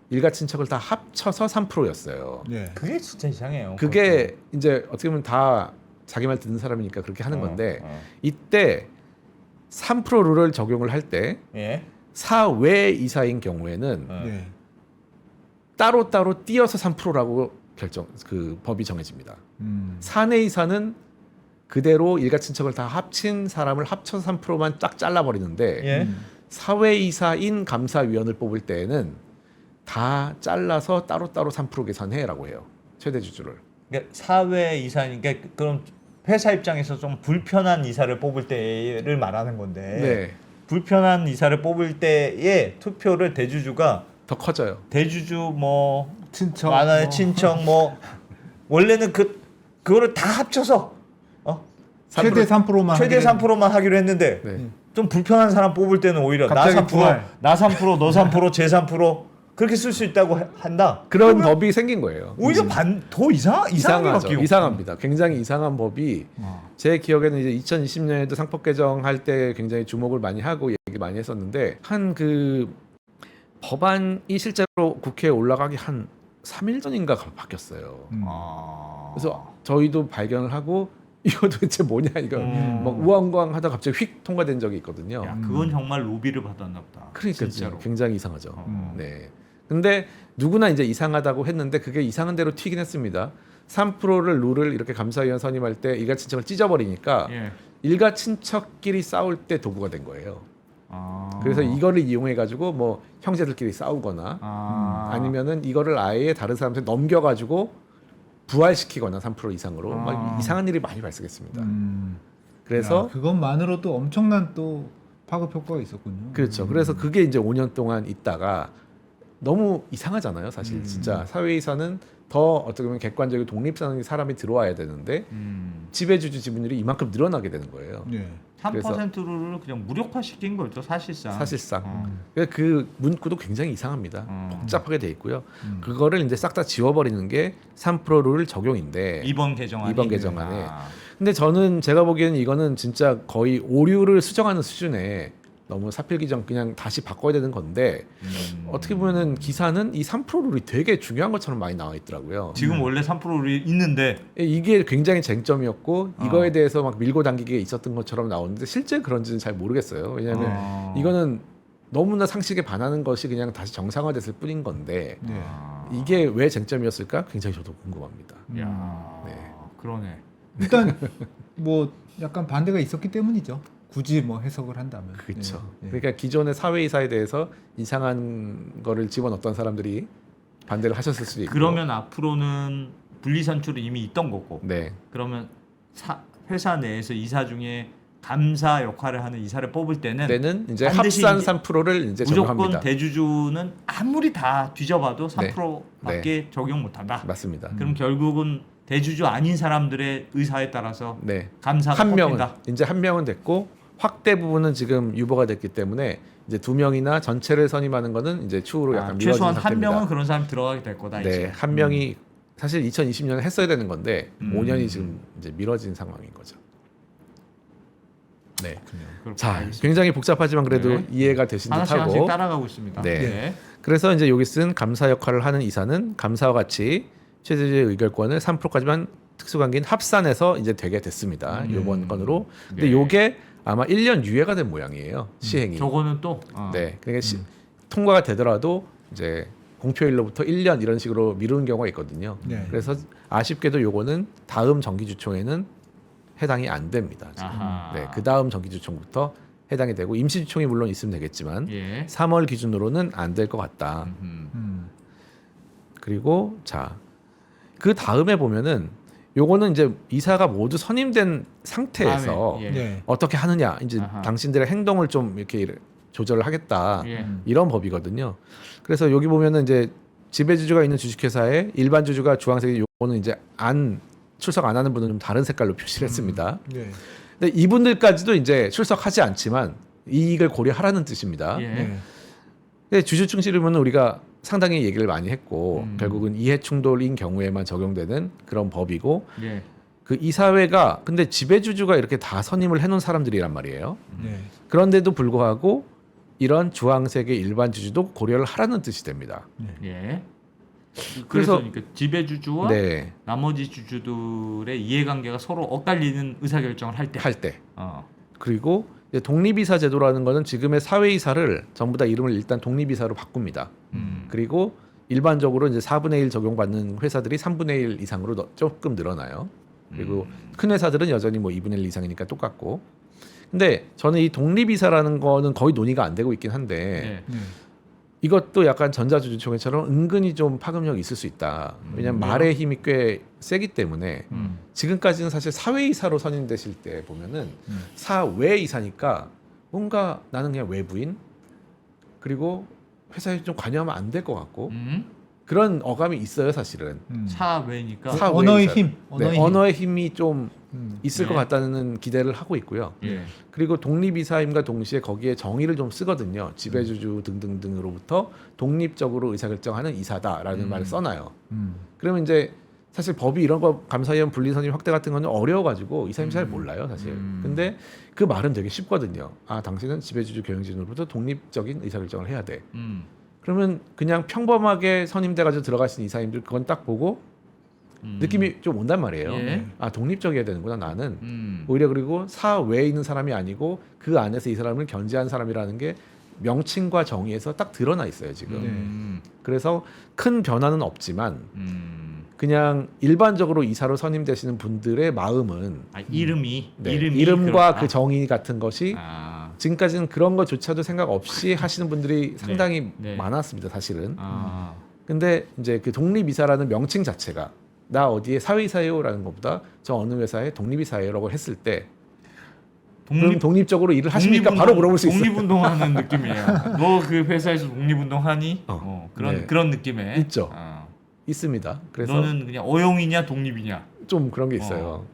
Speaker 3: 일가 친척을 다 합쳐서 3%였어요.
Speaker 2: 예.
Speaker 1: 그게 진짜 이상해요.
Speaker 3: 그게 이제 어떻게 보면 다 자기 말 듣는 사람이니까 그렇게 하는 건데 이때 3% 룰을 적용을 할 때
Speaker 1: 예.
Speaker 3: 사외 이사인 경우에는
Speaker 2: 예.
Speaker 3: 따로따로 띄어서 3%라고 그 법이 정해집니다. 사내이사는 그대로 일가 친척을 다 합친 사람을 합쳐서 3%만 딱 잘라버리는데
Speaker 1: 예.
Speaker 3: 사회이사인 감사위원을 뽑을 때에는 다 잘라서 따로따로 3% 계산해라고 해요. 최대 주주를.
Speaker 1: 그러니까 사회 이사니까 그럼 회사 입장에서 좀 불편한 이사를 뽑을 때를 말하는 건데
Speaker 3: 네.
Speaker 1: 불편한 이사를 뽑을 때의 투표를 대주주가
Speaker 3: 더 커져요.
Speaker 1: 대주주 뭐
Speaker 2: 친척,
Speaker 1: 만화의
Speaker 2: 뭐.
Speaker 1: 친척 뭐 원래는 그거를 다 합쳐서
Speaker 2: 최대 3%만
Speaker 1: 최대 3%만 하기로 했는데
Speaker 3: 네.
Speaker 1: 좀 불편한 사람 뽑을 때는 오히려 나
Speaker 2: 갑자기
Speaker 1: 3%,
Speaker 2: 부활.
Speaker 1: 나 3%, 너 3%, 제 3% 그렇게 쓸 수 있다고 한다.
Speaker 3: 그런 법이 생긴 거예요.
Speaker 1: 오히려 더 이상하게
Speaker 3: 이상하죠.
Speaker 1: 바뀌고.
Speaker 3: 이상합니다. 굉장히 이상한 법이 제 기억에는 이제 2020년에도 상법 개정할 때 굉장히 주목을 많이 하고 얘기 많이 했었는데 한 그 법안이 실제로 국회에 올라가기 한 3일 전인가 바뀌었어요. 그래서 저희도 발견을 하고 이거 도대체 뭐냐 이거 막 우왕좌왕하다 갑자기 휙 통과된 적이 있거든요.
Speaker 1: 야, 그건 정말 로비를 받았나 보다.
Speaker 3: 그러니까
Speaker 1: 진짜로.
Speaker 3: 굉장히 이상하죠. 네. 근데 누구나 이제 이상하다고 했는데 그게 이상한 대로 튀긴 했습니다. 3%를 룰을 이렇게 감사위원 선임할 때 일가 친척을 찢어버리니까
Speaker 1: 예.
Speaker 3: 일가 친척끼리 싸울 때 도구가 된 거예요. 그래서 이거를 이용해 가지고 뭐 형제들끼리 싸우거나 아니면은 이거를 아예 다른 사람한테 넘겨 가지고 부활시키거나 3% 이상으로 막 이상한 일이 많이 발생했습니다. 그래서
Speaker 2: 야, 그것만으로도 엄청난 또 파급 효과가 있었군요.
Speaker 3: 그렇죠. 그래서 그게 이제 5년 동안 있다가 너무 이상하잖아요. 사실 진짜 사회이사는 더 어떻게 보면 객관적이고 독립성의 사람이 들어와야 되는데 지배주주 지분율이 이만큼 늘어나게 되는 거예요.
Speaker 2: 네.
Speaker 1: 3%를 그냥 무력화시킨 거죠, 사실상.
Speaker 3: 사실상. 그 문구도 굉장히 이상합니다. 복잡하게 돼 있고요. 그거를 이제 싹 다 지워버리는 게 3% 룰 적용인데
Speaker 1: 이번 개정안이.
Speaker 3: 이번 개정안에. 근데 저는 제가 보기에는 이거는 진짜 거의 오류를 수정하는 수준의 너무 사필 규정 그냥 다시 바꿔야 되는 건데 어떻게 보면은 기사는 이 3% 룰이 되게 중요한 것처럼 많이 나와 있더라고요.
Speaker 1: 지금 원래 3%를 있는데
Speaker 3: 이게 굉장히 쟁점이었고 이거에 대해서 막 밀고 당기게 있었던 것처럼 나오는데 실제 그런지는 잘 모르겠어요. 왜냐하면 이거는 너무나 상식에 반하는 것이 그냥 다시 정상화됐을 뿐인 건데
Speaker 2: 네.
Speaker 3: 이게 왜 쟁점이었을까? 굉장히 저도 궁금합니다.
Speaker 1: 야,
Speaker 3: 네.
Speaker 1: 그러네.
Speaker 2: 일단 뭐 약간 반대가 있었기 때문이죠. 굳이 뭐 해석을 한다면.
Speaker 3: 그렇죠.
Speaker 2: 네.
Speaker 3: 그러니까 기존의 사회이사에 대해서 이상한 거를 집어넣었던 사람들이 반대를 하셨을 수도 있고.
Speaker 1: 그러면 앞으로는 분리선출이 이미 있던 거고.
Speaker 3: 네.
Speaker 1: 그러면 회사 내에서 이사 중에 감사 역할을 하는 이사를 뽑을 때는
Speaker 3: 이제
Speaker 1: 반드시
Speaker 3: 합산
Speaker 1: 이제
Speaker 3: 3%를 이제
Speaker 1: 무조건
Speaker 3: 적용합니다.
Speaker 1: 대주주는 아무리 다 뒤져봐도
Speaker 3: 네.
Speaker 1: 3%밖에 적용 못한다.
Speaker 3: 맞습니다.
Speaker 1: 그럼 결국은 대주주 아닌 사람들의 의사에 따라서
Speaker 3: 네.
Speaker 1: 감사가
Speaker 3: 한 명은
Speaker 1: 뽑힌다.
Speaker 3: 이제 한 명은 됐고 확대 부분은 지금 유보가 됐기 때문에 이제 2명이나 전체를 선임하는 거는 이제 추후로 약간 미뤄진
Speaker 1: 최소한 한
Speaker 3: 상태입니다.
Speaker 1: 명은 그런 사람이 들어가게 될 거다.
Speaker 3: 네,
Speaker 1: 이제.
Speaker 3: 한 명이 사실 2020년에 했어야 되는 건데 5년이 지금 이제 미뤄진 상황인 거죠. 네.
Speaker 1: 그렇군요.
Speaker 3: 자,
Speaker 1: 알겠습니다.
Speaker 3: 굉장히 복잡하지만 그래도
Speaker 1: 네.
Speaker 3: 이해가 되신
Speaker 1: 하나씩 하나씩
Speaker 3: 듯하고.
Speaker 1: 따라가고 있습니다.
Speaker 3: 네. 그래서 이제 여기 쓴 감사 역할을 하는 이사는 감사와 같이 최대주주의 의결권을 3%까지만 특수관계인 합산해서 이제 되게 됐습니다. 이번 건으로. 근데
Speaker 1: 네.
Speaker 3: 요게 아마 1년 유예가 된 모양이에요. 시행이.
Speaker 1: 저거는 또
Speaker 3: 네. 그러니까 통과가 되더라도 이제 공표일로부터 1년 이런 식으로 미루는 경우가 있거든요.
Speaker 2: 네.
Speaker 3: 그래서 아쉽게도 요거는 다음 정기주총에는 해당이 안 됩니다. 지금.
Speaker 1: 아하.
Speaker 3: 네. 그 다음 정기주총부터 해당이 되고 임시주총이 물론 있으면 되겠지만
Speaker 1: 예.
Speaker 3: 3월 기준으로는 안 될 것 같다. 그리고 자, 그 다음에 보면은 요거는 이제 이사가 모두 선임된 상태에서
Speaker 1: 다음에, 예.
Speaker 2: 네.
Speaker 3: 어떻게 하느냐, 이제
Speaker 1: 아하.
Speaker 3: 당신들의 행동을 좀 이렇게 조절을 하겠다.
Speaker 1: 예.
Speaker 3: 이런 법이거든요. 그래서 여기 보면은 이제 지배주주가 있는 주식회사에 일반 주주가 주황색이 요거는 이제 출석 안 하는 분은 좀 다른 색깔로 표시를 했습니다.
Speaker 2: 네.
Speaker 3: 근데 이분들까지도 이제 출석하지 않지만 이익을 고려하라는 뜻입니다.
Speaker 1: 예.
Speaker 2: 네.
Speaker 3: 근데 주주충실이면 우리가 상당히 얘기를 많이 했고 결국은 이해 충돌인 경우에만 적용되는 그런 법이고
Speaker 1: 예.
Speaker 3: 그 이사회가 근데 지배주주가 이렇게 다 선임을 해놓은 사람들이란 말이에요.
Speaker 2: 네.
Speaker 3: 그런데도 불구하고 이런 주황색의 일반 주주도 고려를 하라는 뜻이 됩니다.
Speaker 1: 예.
Speaker 3: 그래서-
Speaker 1: 그래서 그러니까 지배주주와
Speaker 3: 네,
Speaker 1: 나머지 주주들의 이해관계가 서로 엇갈리는 의사결정을 할 때.
Speaker 3: 할 때.
Speaker 1: 어.
Speaker 3: 그리고 이제 독립이사 제도라는 거는 지금의 사회이사를 전부 다 이름을 일단 독립이사로 바꿉니다. 그리고 일반적으로 이제 4분의 1 적용받는 회사들이 3분의 1 이상으로 조금 늘어나요. 그리고 큰 회사들은 여전히 뭐 2분의 1 이상이니까 똑같고. 근데 저는 이 독립이사라는 거는 거의 논의가 안 되고 있긴 한데
Speaker 4: 네.
Speaker 3: 이것도 약간 전자주주총회처럼 은근히 좀 파급력이 있을 수 있다. 왜냐하면 말의 힘이 꽤 세기 때문에 지금까지는 사실 사외이사로 선임되실 때 보면은 사외이사니까 뭔가 나는 그냥 외부인 그리고 회사에 좀 관여하면 안 될 것 같고 그런 어감이 있어요 사실은.
Speaker 4: 사외니까.
Speaker 3: 사-
Speaker 2: 언어의
Speaker 3: 사외이사.
Speaker 2: 힘,
Speaker 3: 네, 언어의 힘이 좀
Speaker 2: 음.
Speaker 3: 있을
Speaker 4: 네.
Speaker 3: 것 같다는 기대를 하고 있고요.
Speaker 4: 예.
Speaker 3: 그리고 독립이사임과 동시에 거기에 정의를 좀 쓰거든요. 지배주주 등등등으로부터 독립적으로 의사결정하는 이사다라는 말을 써놔요. 그러면 이제 사실 법이 이런 거 감사위원 분리선임 확대 같은 거는 어려워가지고 이사님 잘 몰라요 사실. 근데 그 말은 되게 쉽거든요. 아 당신은 지배주주 경영진으로부터 독립적인 의사결정을 해야 돼. 그러면 그냥 평범하게 선임돼가지고 들어가신 이사님들 그건 딱 보고 느낌이 좀 온단 말이에요.
Speaker 4: 예.
Speaker 3: 아 독립적이어야 되는구나 나는. 오히려 그리고 사외에 있는 사람이 아니고 그 안에서 이 사람을 견제한 사람이라는 게 명칭과 정의에서 딱 드러나 있어요 지금. 그래서 큰 변화는 없지만 그냥 일반적으로 이사로 선임되시는 분들의 마음은
Speaker 4: 아, 이름이
Speaker 3: 네,
Speaker 4: 이름이
Speaker 3: 이름과
Speaker 4: 그렇다.
Speaker 3: 그 정의 같은 것이
Speaker 4: 아,
Speaker 3: 지금까지는 그런 것조차도 생각 없이 하시는 분들이 상당히
Speaker 4: 네.
Speaker 3: 많았습니다 사실은.
Speaker 4: 아.
Speaker 3: 근데 이제 그 독립이사라는 명칭 자체가 나 어디에 사회이사예요라는 것보다 저 어느 회사에 독립이사예요라고 했을 때 그럼 독립적으로 일을 하십니까? 바로 물어볼 수 있어요.
Speaker 4: 독립운동하는 느낌이에요. 너 그 회사에서 독립운동하니?
Speaker 3: 네.
Speaker 4: 그런 느낌에
Speaker 3: 있죠.
Speaker 4: 어.
Speaker 3: 있습니다. 그래서
Speaker 4: 너는 그냥 어용이냐 독립이냐?
Speaker 3: 좀 그런 게 있어요.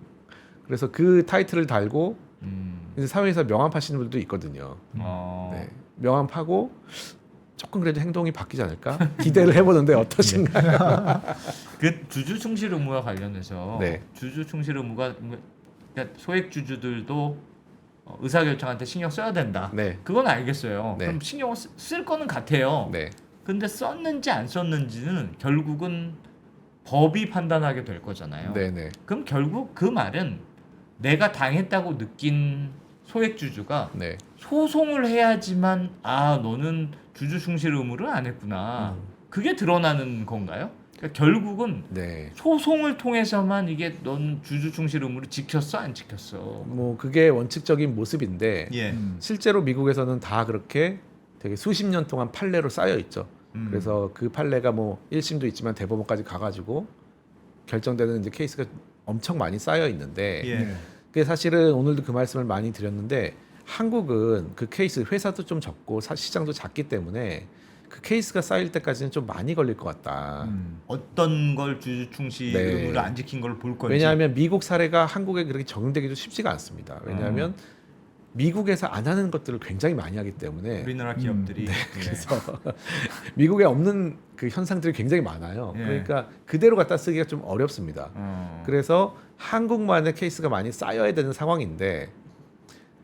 Speaker 3: 그래서 그 타이틀을 달고 이제 사회에서 명함 파시는 분들도 있거든요. 네. 명함 파고 조금 그래도 행동이 바뀌지 않을까 기대를 해보는데 어떠신가요?
Speaker 4: 그 주주 충실 의무와 관련해서
Speaker 3: 네.
Speaker 4: 주주 충실 의무가 그러니까 소액 주주들도 의사결정한테 신경 써야 된다.
Speaker 3: 네.
Speaker 4: 그건 알겠어요.
Speaker 3: 네.
Speaker 4: 그럼 신경 쓸 거는 같아요.
Speaker 3: 네.
Speaker 4: 근데 썼는지 안 썼는지는 결국은 법이 판단하게 될 거잖아요.
Speaker 3: 네네.
Speaker 4: 그럼 결국 그 말은 내가 당했다고 느낀 소액 주주가
Speaker 3: 네.
Speaker 4: 소송을 해야지만 아 너는 주주 충실 의무를 안 했구나. 그게 드러나는 건가요? 그러니까 결국은
Speaker 3: 네.
Speaker 4: 소송을 통해서만 이게 넌 주주 충실 의무를 지켰어 안 지켰어?
Speaker 3: 뭐 그게 원칙적인 모습인데
Speaker 1: 예.
Speaker 3: 실제로 미국에서는 다 그렇게 되게 수십 년 동안 판례로 쌓여 있죠. 그래서 그 판례가 뭐 1심도 있지만 대법원까지 가가지고 결정되는 이제 케이스가 엄청 많이 쌓여 있는데
Speaker 1: 예.
Speaker 3: 그게 사실은 오늘도 그 말씀을 많이 드렸는데 한국은 그 케이스 회사도 좀 적고 시장도 작기 때문에 그 케이스가 쌓일 때까지는 좀 많이 걸릴 것 같다.
Speaker 1: 어떤 걸 주주 충실
Speaker 3: 네.
Speaker 1: 의무를 안 지킨 걸 볼 건지.
Speaker 3: 왜냐하면 미국 사례가 한국에 그렇게 적용되기도 쉽지가 않습니다. 왜냐하면 미국에서 안 하는 것들을 굉장히 많이 하기 때문에
Speaker 1: 우리나라 기업들이
Speaker 3: 그래서 미국에 없는 그 현상들이 굉장히 많아요.
Speaker 1: 예.
Speaker 3: 그러니까 그대로 갖다 쓰기가 좀 어렵습니다. 그래서 한국만의 케이스가 많이 쌓여야 되는 상황인데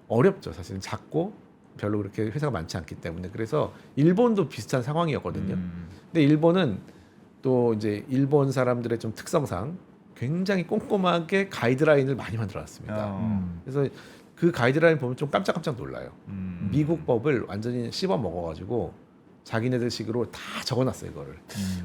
Speaker 3: 어렵죠. 사실은 작고 별로 그렇게 회사가 많지 않기 때문에. 그래서 일본도 비슷한 상황이었거든요. 근데 일본은 또 이제 일본 사람들의 좀 특성상 굉장히 꼼꼼하게 가이드라인을 많이 만들어놨습니다. 그래서 그 가이드라인 보면 좀 깜짝깜짝 놀라요. 미국 법을 완전히 씹어 먹어가지고 자기네들 식으로 다 적어놨어요 이거를.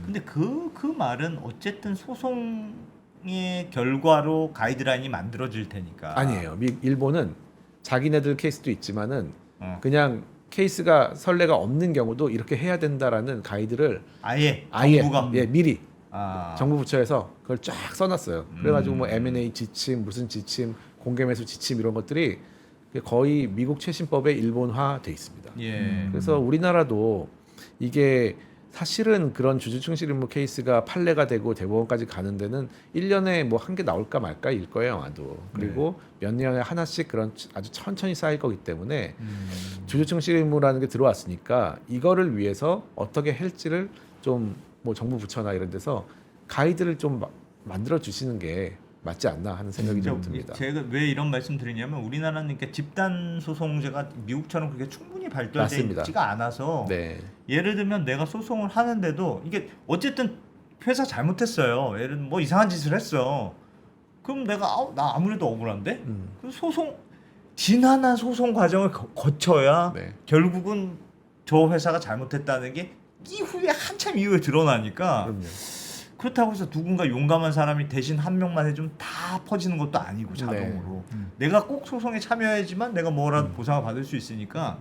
Speaker 1: 근데 그 말은 어쨌든 소송의 결과로 가이드라인이 만들어질 테니까.
Speaker 3: 아니에요. 일본은 자기네들 케이스도 있지만은 그냥 케이스가 선례가 없는 경우도 이렇게 해야 된다라는 가이드를
Speaker 1: 아예
Speaker 3: 정부가
Speaker 1: 정부가
Speaker 3: 미리
Speaker 1: 아.
Speaker 3: 정부 부처에서 그걸 쫙 써놨어요. 그래가지고 뭐 M&A 지침, 무슨 지침, 공개매수 지침 이런 것들이 거의 미국 최신법에 일본화 돼 있습니다.
Speaker 1: 예.
Speaker 3: 그래서 우리나라도 이게 사실은 그런 주주 충실 의무 케이스가 판례가 되고 대법원까지 가는 데는 1년에 뭐 한 개 나올까 말까일 거예요, 아마도. 그리고 몇 년에 하나씩 그런 아주 천천히 쌓일 거기 때문에 주주 충실 의무라는 게 들어왔으니까 이거를 위해서 어떻게 할지를 좀 뭐 정부 부처나 이런 데서 가이드를 좀 만들어 주시는 게 맞지 않나 하는 생각이 좀 듭니다.
Speaker 1: 제가 왜 이런 말씀 드리냐면 우리나라는 이렇게 집단 소송제가 미국처럼 그렇게 충분히 발달되어
Speaker 3: 맞습니다.
Speaker 1: 있지가 않아서
Speaker 3: 네.
Speaker 1: 예를 들면 내가 소송을 하는데도 이게 어쨌든 회사 잘못했어요. 예를 들면 뭐 이상한 짓을 했어. 그럼 내가 나 아무래도 억울한데 그 소송 지난한 소송 과정을 거쳐야
Speaker 3: 네.
Speaker 1: 결국은 저 회사가 잘못했다는 게 이후에 한참 이후에 드러나니까
Speaker 3: 그럼요.
Speaker 1: 그렇다고 해서 누군가 용감한 사람이 대신 한 명만 해주면 다 퍼지는 것도 아니고 자동으로 내가 꼭 소송에 참여해야지만 내가 뭐라도 보상을 받을 수 있으니까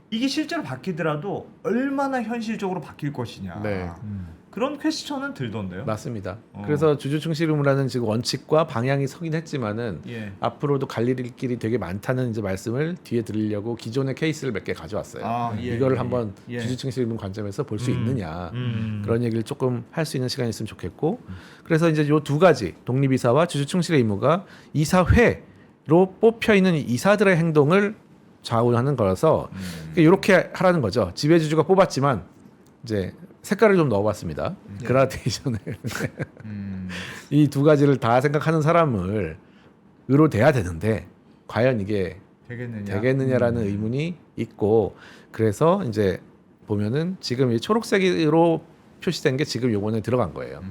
Speaker 1: 이게 실제로 바뀌더라도 얼마나 현실적으로 바뀔 것이냐
Speaker 3: 네.
Speaker 1: 그런 퀘스천은 들던데요.
Speaker 3: 맞습니다. 그래서 주주충실 의무라는 지금 원칙과 방향이 서긴 했지만은
Speaker 1: 예.
Speaker 3: 앞으로도 갈 일이 되게 많다는 이제 말씀을 뒤에 드리려고 기존의 케이스를 몇 개 가져왔어요.
Speaker 1: 아, 예,
Speaker 3: 이거를
Speaker 1: 예,
Speaker 3: 한번
Speaker 1: 예.
Speaker 3: 주주충실 의무 관점에서 볼 수 있느냐
Speaker 1: 그런
Speaker 3: 그런 얘기를 조금 할 수 있는 시간이 있으면 좋겠고 그래서 이제 요 두 가지 독립이사와 주주충실의 의무가 이사회로 뽑혀 있는 이사들의 행동을 좌우하는 거라서 이렇게 하라는 거죠. 지배주주가 뽑았지만 이제 색깔을 좀 넣어봤습니다. 그라데이션을 이 두 가지를 다 생각하는 사람을 으로 돼야 되는데 과연 이게 되겠느냐라는 의문이 있고 그래서 이제 보면은 지금 이 초록색으로 표시된 게 지금 요번에 들어간 거예요.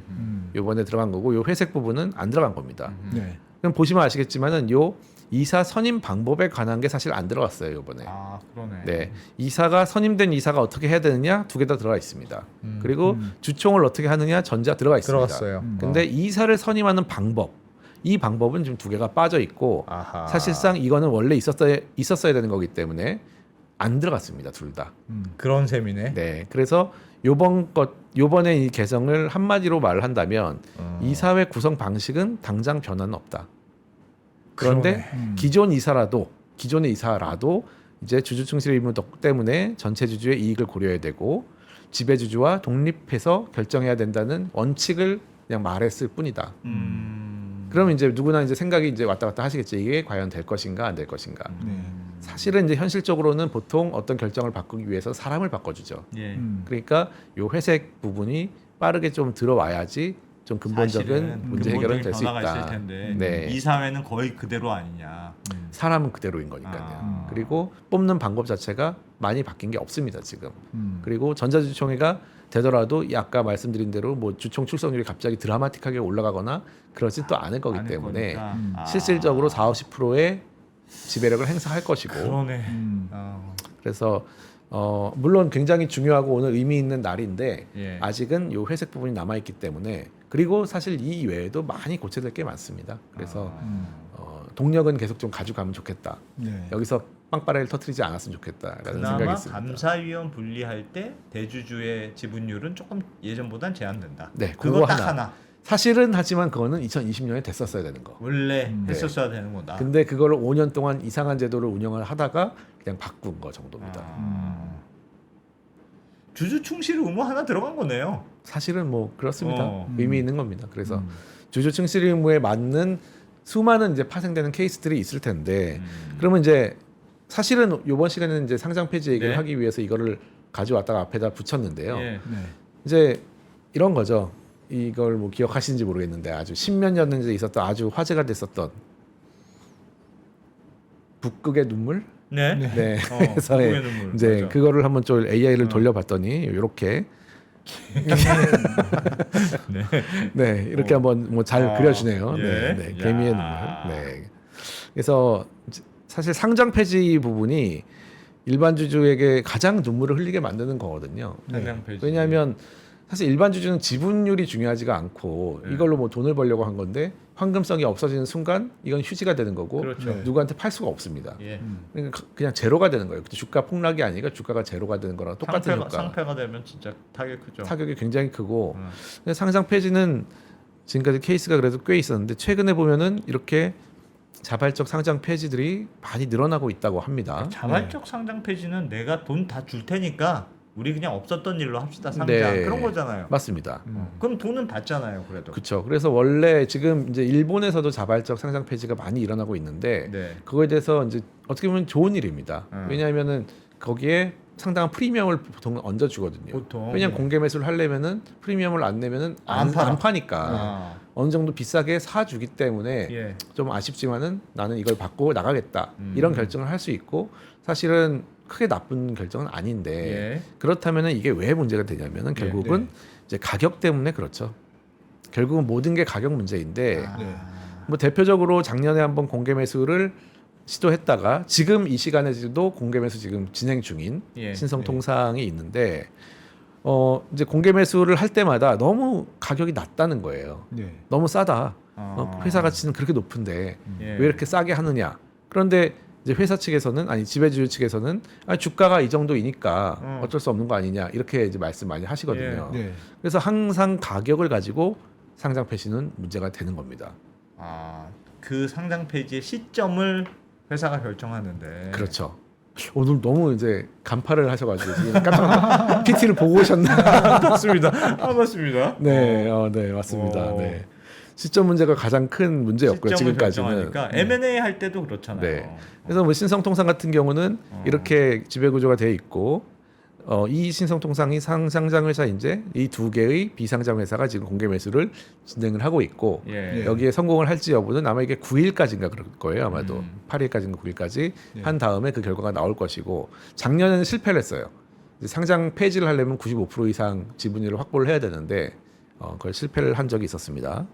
Speaker 3: 요번에 들어간 거고 요 회색 부분은 안 들어간 겁니다.
Speaker 2: 네.
Speaker 3: 그럼 보시면 아시겠지만은 요 이사 선임 방법에 관한 게 사실 안 들어갔어요 요번에.
Speaker 1: 아 그러네.
Speaker 3: 네, 이사가 선임된 이사가 어떻게 해야 되느냐 두 개 다 들어가 있습니다. 그리고 주총을 어떻게 하느냐 전자 들어가 있습니다.
Speaker 1: 들어갔어요.
Speaker 3: 근데 이사를 선임하는 방법 이 방법은 지금 두 개가 빠져 있고
Speaker 1: 아하.
Speaker 3: 사실상 이거는 원래 있었어야 되는 거기 때문에 안 들어갔습니다 둘 다.
Speaker 1: 그런 셈이네.
Speaker 3: 네, 그래서 요번에 이 개정을 한마디로 말한다면 이사회 구성 방식은 당장 변화는 없다. 그런데 기존의 이사라도 이제 주주충실 의무 때문에 전체 주주의 이익을 고려해야 되고 지배주주와 독립해서 결정해야 된다는 원칙을 그냥 말했을 뿐이다. 그러면 이제 누구나 이제 생각이 이제 왔다 갔다 하시겠죠. 이게 과연 될 것인가 안 될 것인가.
Speaker 2: 네.
Speaker 3: 사실은 이제 현실적으로는 보통 어떤 결정을 바꾸기 위해서 사람을 바꿔주죠.
Speaker 1: 예.
Speaker 3: 그러니까 요 회색 부분이 빠르게 좀 들어와야지 좀 근본적인
Speaker 1: 사실은
Speaker 3: 문제 해결은
Speaker 1: 근본적인
Speaker 3: 될 수
Speaker 1: 변화가
Speaker 3: 있다.
Speaker 1: 있을 텐데
Speaker 3: 네.
Speaker 1: 이 사회는 거의 그대로 아니냐.
Speaker 3: 사람은 그대로인 거니까요.
Speaker 1: 아.
Speaker 3: 그리고 뽑는 방법 자체가 많이 바뀐 게 없습니다 지금. 그리고 전자주총회가 되더라도 이 아까 말씀드린 대로 뭐 주총 출석률이 갑자기 드라마틱하게 올라가거나 그러진 또 않을 거기
Speaker 1: 않을
Speaker 3: 때문에
Speaker 1: 거니까. 아.
Speaker 3: 실질적으로 40~50%의 지배력을 행사할 것이고
Speaker 1: 그러네.
Speaker 3: 그래서 물론 굉장히 중요하고 오늘 의미 있는 날인데
Speaker 1: 예.
Speaker 3: 아직은 요 회색 부분이 남아 있기 때문에 그리고 사실 이 외에도 많이 고쳐야 될 게 많습니다. 그래서 동력은 계속 좀 가져가면 좋겠다.
Speaker 2: 네.
Speaker 3: 여기서 빵빠레를 터뜨리지 않았으면 좋겠다라는 생각이
Speaker 1: 그나마
Speaker 3: 있습니다.
Speaker 1: 감사위원 분리할 때 대주주의 지분율은 조금 예전보단 제한된다.
Speaker 3: 네,
Speaker 1: 그거
Speaker 3: 그거
Speaker 1: 딱
Speaker 3: 하나.
Speaker 1: 하나.
Speaker 3: 사실은 하지만 그거는 2020년에 됐었어야 되는 거.
Speaker 1: 원래
Speaker 3: 네.
Speaker 1: 했었어야 되는 거다.
Speaker 3: 근데 그거를 5년 동안 이상한 제도를 운영을 하다가 그냥 바꾼 거 정도입니다.
Speaker 1: 주주 충실 의무 하나 들어간 거네요.
Speaker 3: 사실은 뭐 그렇습니다. 의미 있는 겁니다. 그래서
Speaker 1: 음.
Speaker 3: 주주 충실 의무에 맞는 수많은 이제 파생되는 케이스들이 있을 텐데 그러면 이제 사실은 이번 시간에는 이제 상장 폐지 얘기를
Speaker 1: 네.
Speaker 3: 하기 위해서 이거를 가져왔다가 앞에다 붙였는데요.
Speaker 1: 예.
Speaker 2: 네.
Speaker 3: 이제 이런 거죠. 이걸 뭐 기억하시는지 모르겠는데 아주 십몇 년 전에 있었던 아주 화제가 됐었던 북극의 눈물.
Speaker 1: 네.
Speaker 3: 네.
Speaker 1: 어,
Speaker 3: 그래서
Speaker 1: 북극의 눈물.
Speaker 3: 이제
Speaker 1: 맞아.
Speaker 3: 그거를 한번 좀 AI를 돌려봤더니 이렇게 네 이렇게 한번 뭐 잘
Speaker 1: 아,
Speaker 3: 그려주네요.
Speaker 1: 예.
Speaker 3: 네, 네. 개미의
Speaker 1: 야.
Speaker 3: 눈물. 네. 그래서 사실 상장 폐지 부분이 일반 주주에게 가장 눈물을 흘리게 만드는 거거든요.
Speaker 1: 상장 폐지.
Speaker 3: 왜냐하면 사실 일반 주주는 지분율이 중요하지가 않고
Speaker 1: 네.
Speaker 3: 이걸로 뭐 돈을 벌려고 한 건데 황금성이 없어지는 순간 이건 휴지가 되는 거고
Speaker 1: 그렇죠.
Speaker 2: 네.
Speaker 3: 누구한테 팔 수가 없습니다.
Speaker 1: 예.
Speaker 3: 그러니까 그냥 제로가 되는 거예요. 주가 폭락이 아니라 주가가 제로가 되는 거랑 똑같은 효과.
Speaker 1: 상패가 되면 진짜 타격 크죠.
Speaker 3: 타격이 굉장히 크고
Speaker 1: 음.
Speaker 3: 근데 상장 폐지는 지금까지 케이스가 그래도 꽤 있었는데 최근에 보면은 이렇게 자발적 상장 폐지들이 많이 늘어나고 있다고 합니다.
Speaker 1: 자발적 상장 폐지는 내가 돈 다 줄 테니까 우리 그냥 없었던 일로 합시다 상장
Speaker 3: 네.
Speaker 1: 그런 거잖아요.
Speaker 3: 맞습니다.
Speaker 1: 그럼 돈은 받잖아요, 그래도.
Speaker 3: 그렇죠. 그래서 원래 지금 이제 일본에서도 자발적 상장 폐지가 많이 일어나고 있는데
Speaker 1: 네.
Speaker 3: 그거에 대해서 이제 어떻게 보면 좋은 일입니다.
Speaker 1: 음.
Speaker 3: 왜냐하면은 거기에 상당한 프리미엄을 보통 얹어 주거든요.
Speaker 1: 보통.
Speaker 3: 왜냐면 공개 매수를 하려면은 프리미엄을 안 내면은
Speaker 1: 안 팔아.
Speaker 3: 안 파니까
Speaker 1: 아.
Speaker 3: 어느 정도 비싸게 사주기 때문에
Speaker 1: 예.
Speaker 3: 좀 아쉽지만은 나는 이걸 받고 나가겠다 이런 결정을 할 수 있고 사실은 크게 나쁜 결정은 아닌데
Speaker 1: 예.
Speaker 3: 그렇다면은 이게 왜 문제가 되냐면은 결국은
Speaker 2: 네.
Speaker 3: 이제 가격 때문에 그렇죠. 결국은 모든 게 가격 문제인데
Speaker 2: 네.
Speaker 3: 뭐 대표적으로 작년에 한번 공개 매수를 시도했다가 지금 이 시간에도 공개 매수 지금 진행 중인
Speaker 1: 예.
Speaker 3: 신성 통상이 있는데 이제 공개 매수를 할 때마다 너무 가격이 낮다는 거예요.
Speaker 2: 네.
Speaker 3: 너무 싸다.
Speaker 4: 아.
Speaker 3: 회사 가치는 그렇게 높은데
Speaker 4: 예.
Speaker 3: 왜 이렇게 싸게 하느냐. 그런데 이제 회사 측에서는 아니 지배주주 측에서는 주가가 이 정도이니까 어쩔 수 없는 거 아니냐 이렇게 이제 말씀 많이 하시거든요.
Speaker 2: 네.
Speaker 3: 그래서 항상 가격을 가지고 상장 폐지는 문제가 되는 겁니다.
Speaker 4: 그 상장 폐지의 시점을 회사가 결정하는데.
Speaker 3: 그렇죠. 오늘 너무 이제 간파를 하셔가지고 지금 깜짝 PT를 보고 오셨나?
Speaker 4: 맞습니다. 맞습니다.
Speaker 3: 네, 네 맞습니다.
Speaker 4: 오.
Speaker 3: 네. 시점 문제가 가장 큰 문제였고요
Speaker 4: 시점을
Speaker 3: 지금까지는.
Speaker 4: 결정하니까 M&A 할 때도 그렇잖아요.
Speaker 3: 네. 그래서 뭐 신성통상 같은 경우는 이렇게 지배 구조가 돼 있고 이 신성통상이 상장 회사인데 이 두 개의 비상장 회사가 지금 공개 매수를 진행을 하고 있고
Speaker 4: 예.
Speaker 3: 여기에 성공을 할지 여부는 아마 이게 9일까지인가 그럴 거예요. 아마도 8일까지인가 9일까지
Speaker 2: 네.
Speaker 3: 한 다음에 그 결과가 나올 것이고 작년에는 실패를 했어요. 이제 상장 폐지를 하려면 95% 이상 지분율을 확보를 해야 되는데 그걸 실패를 한 적이 있었습니다.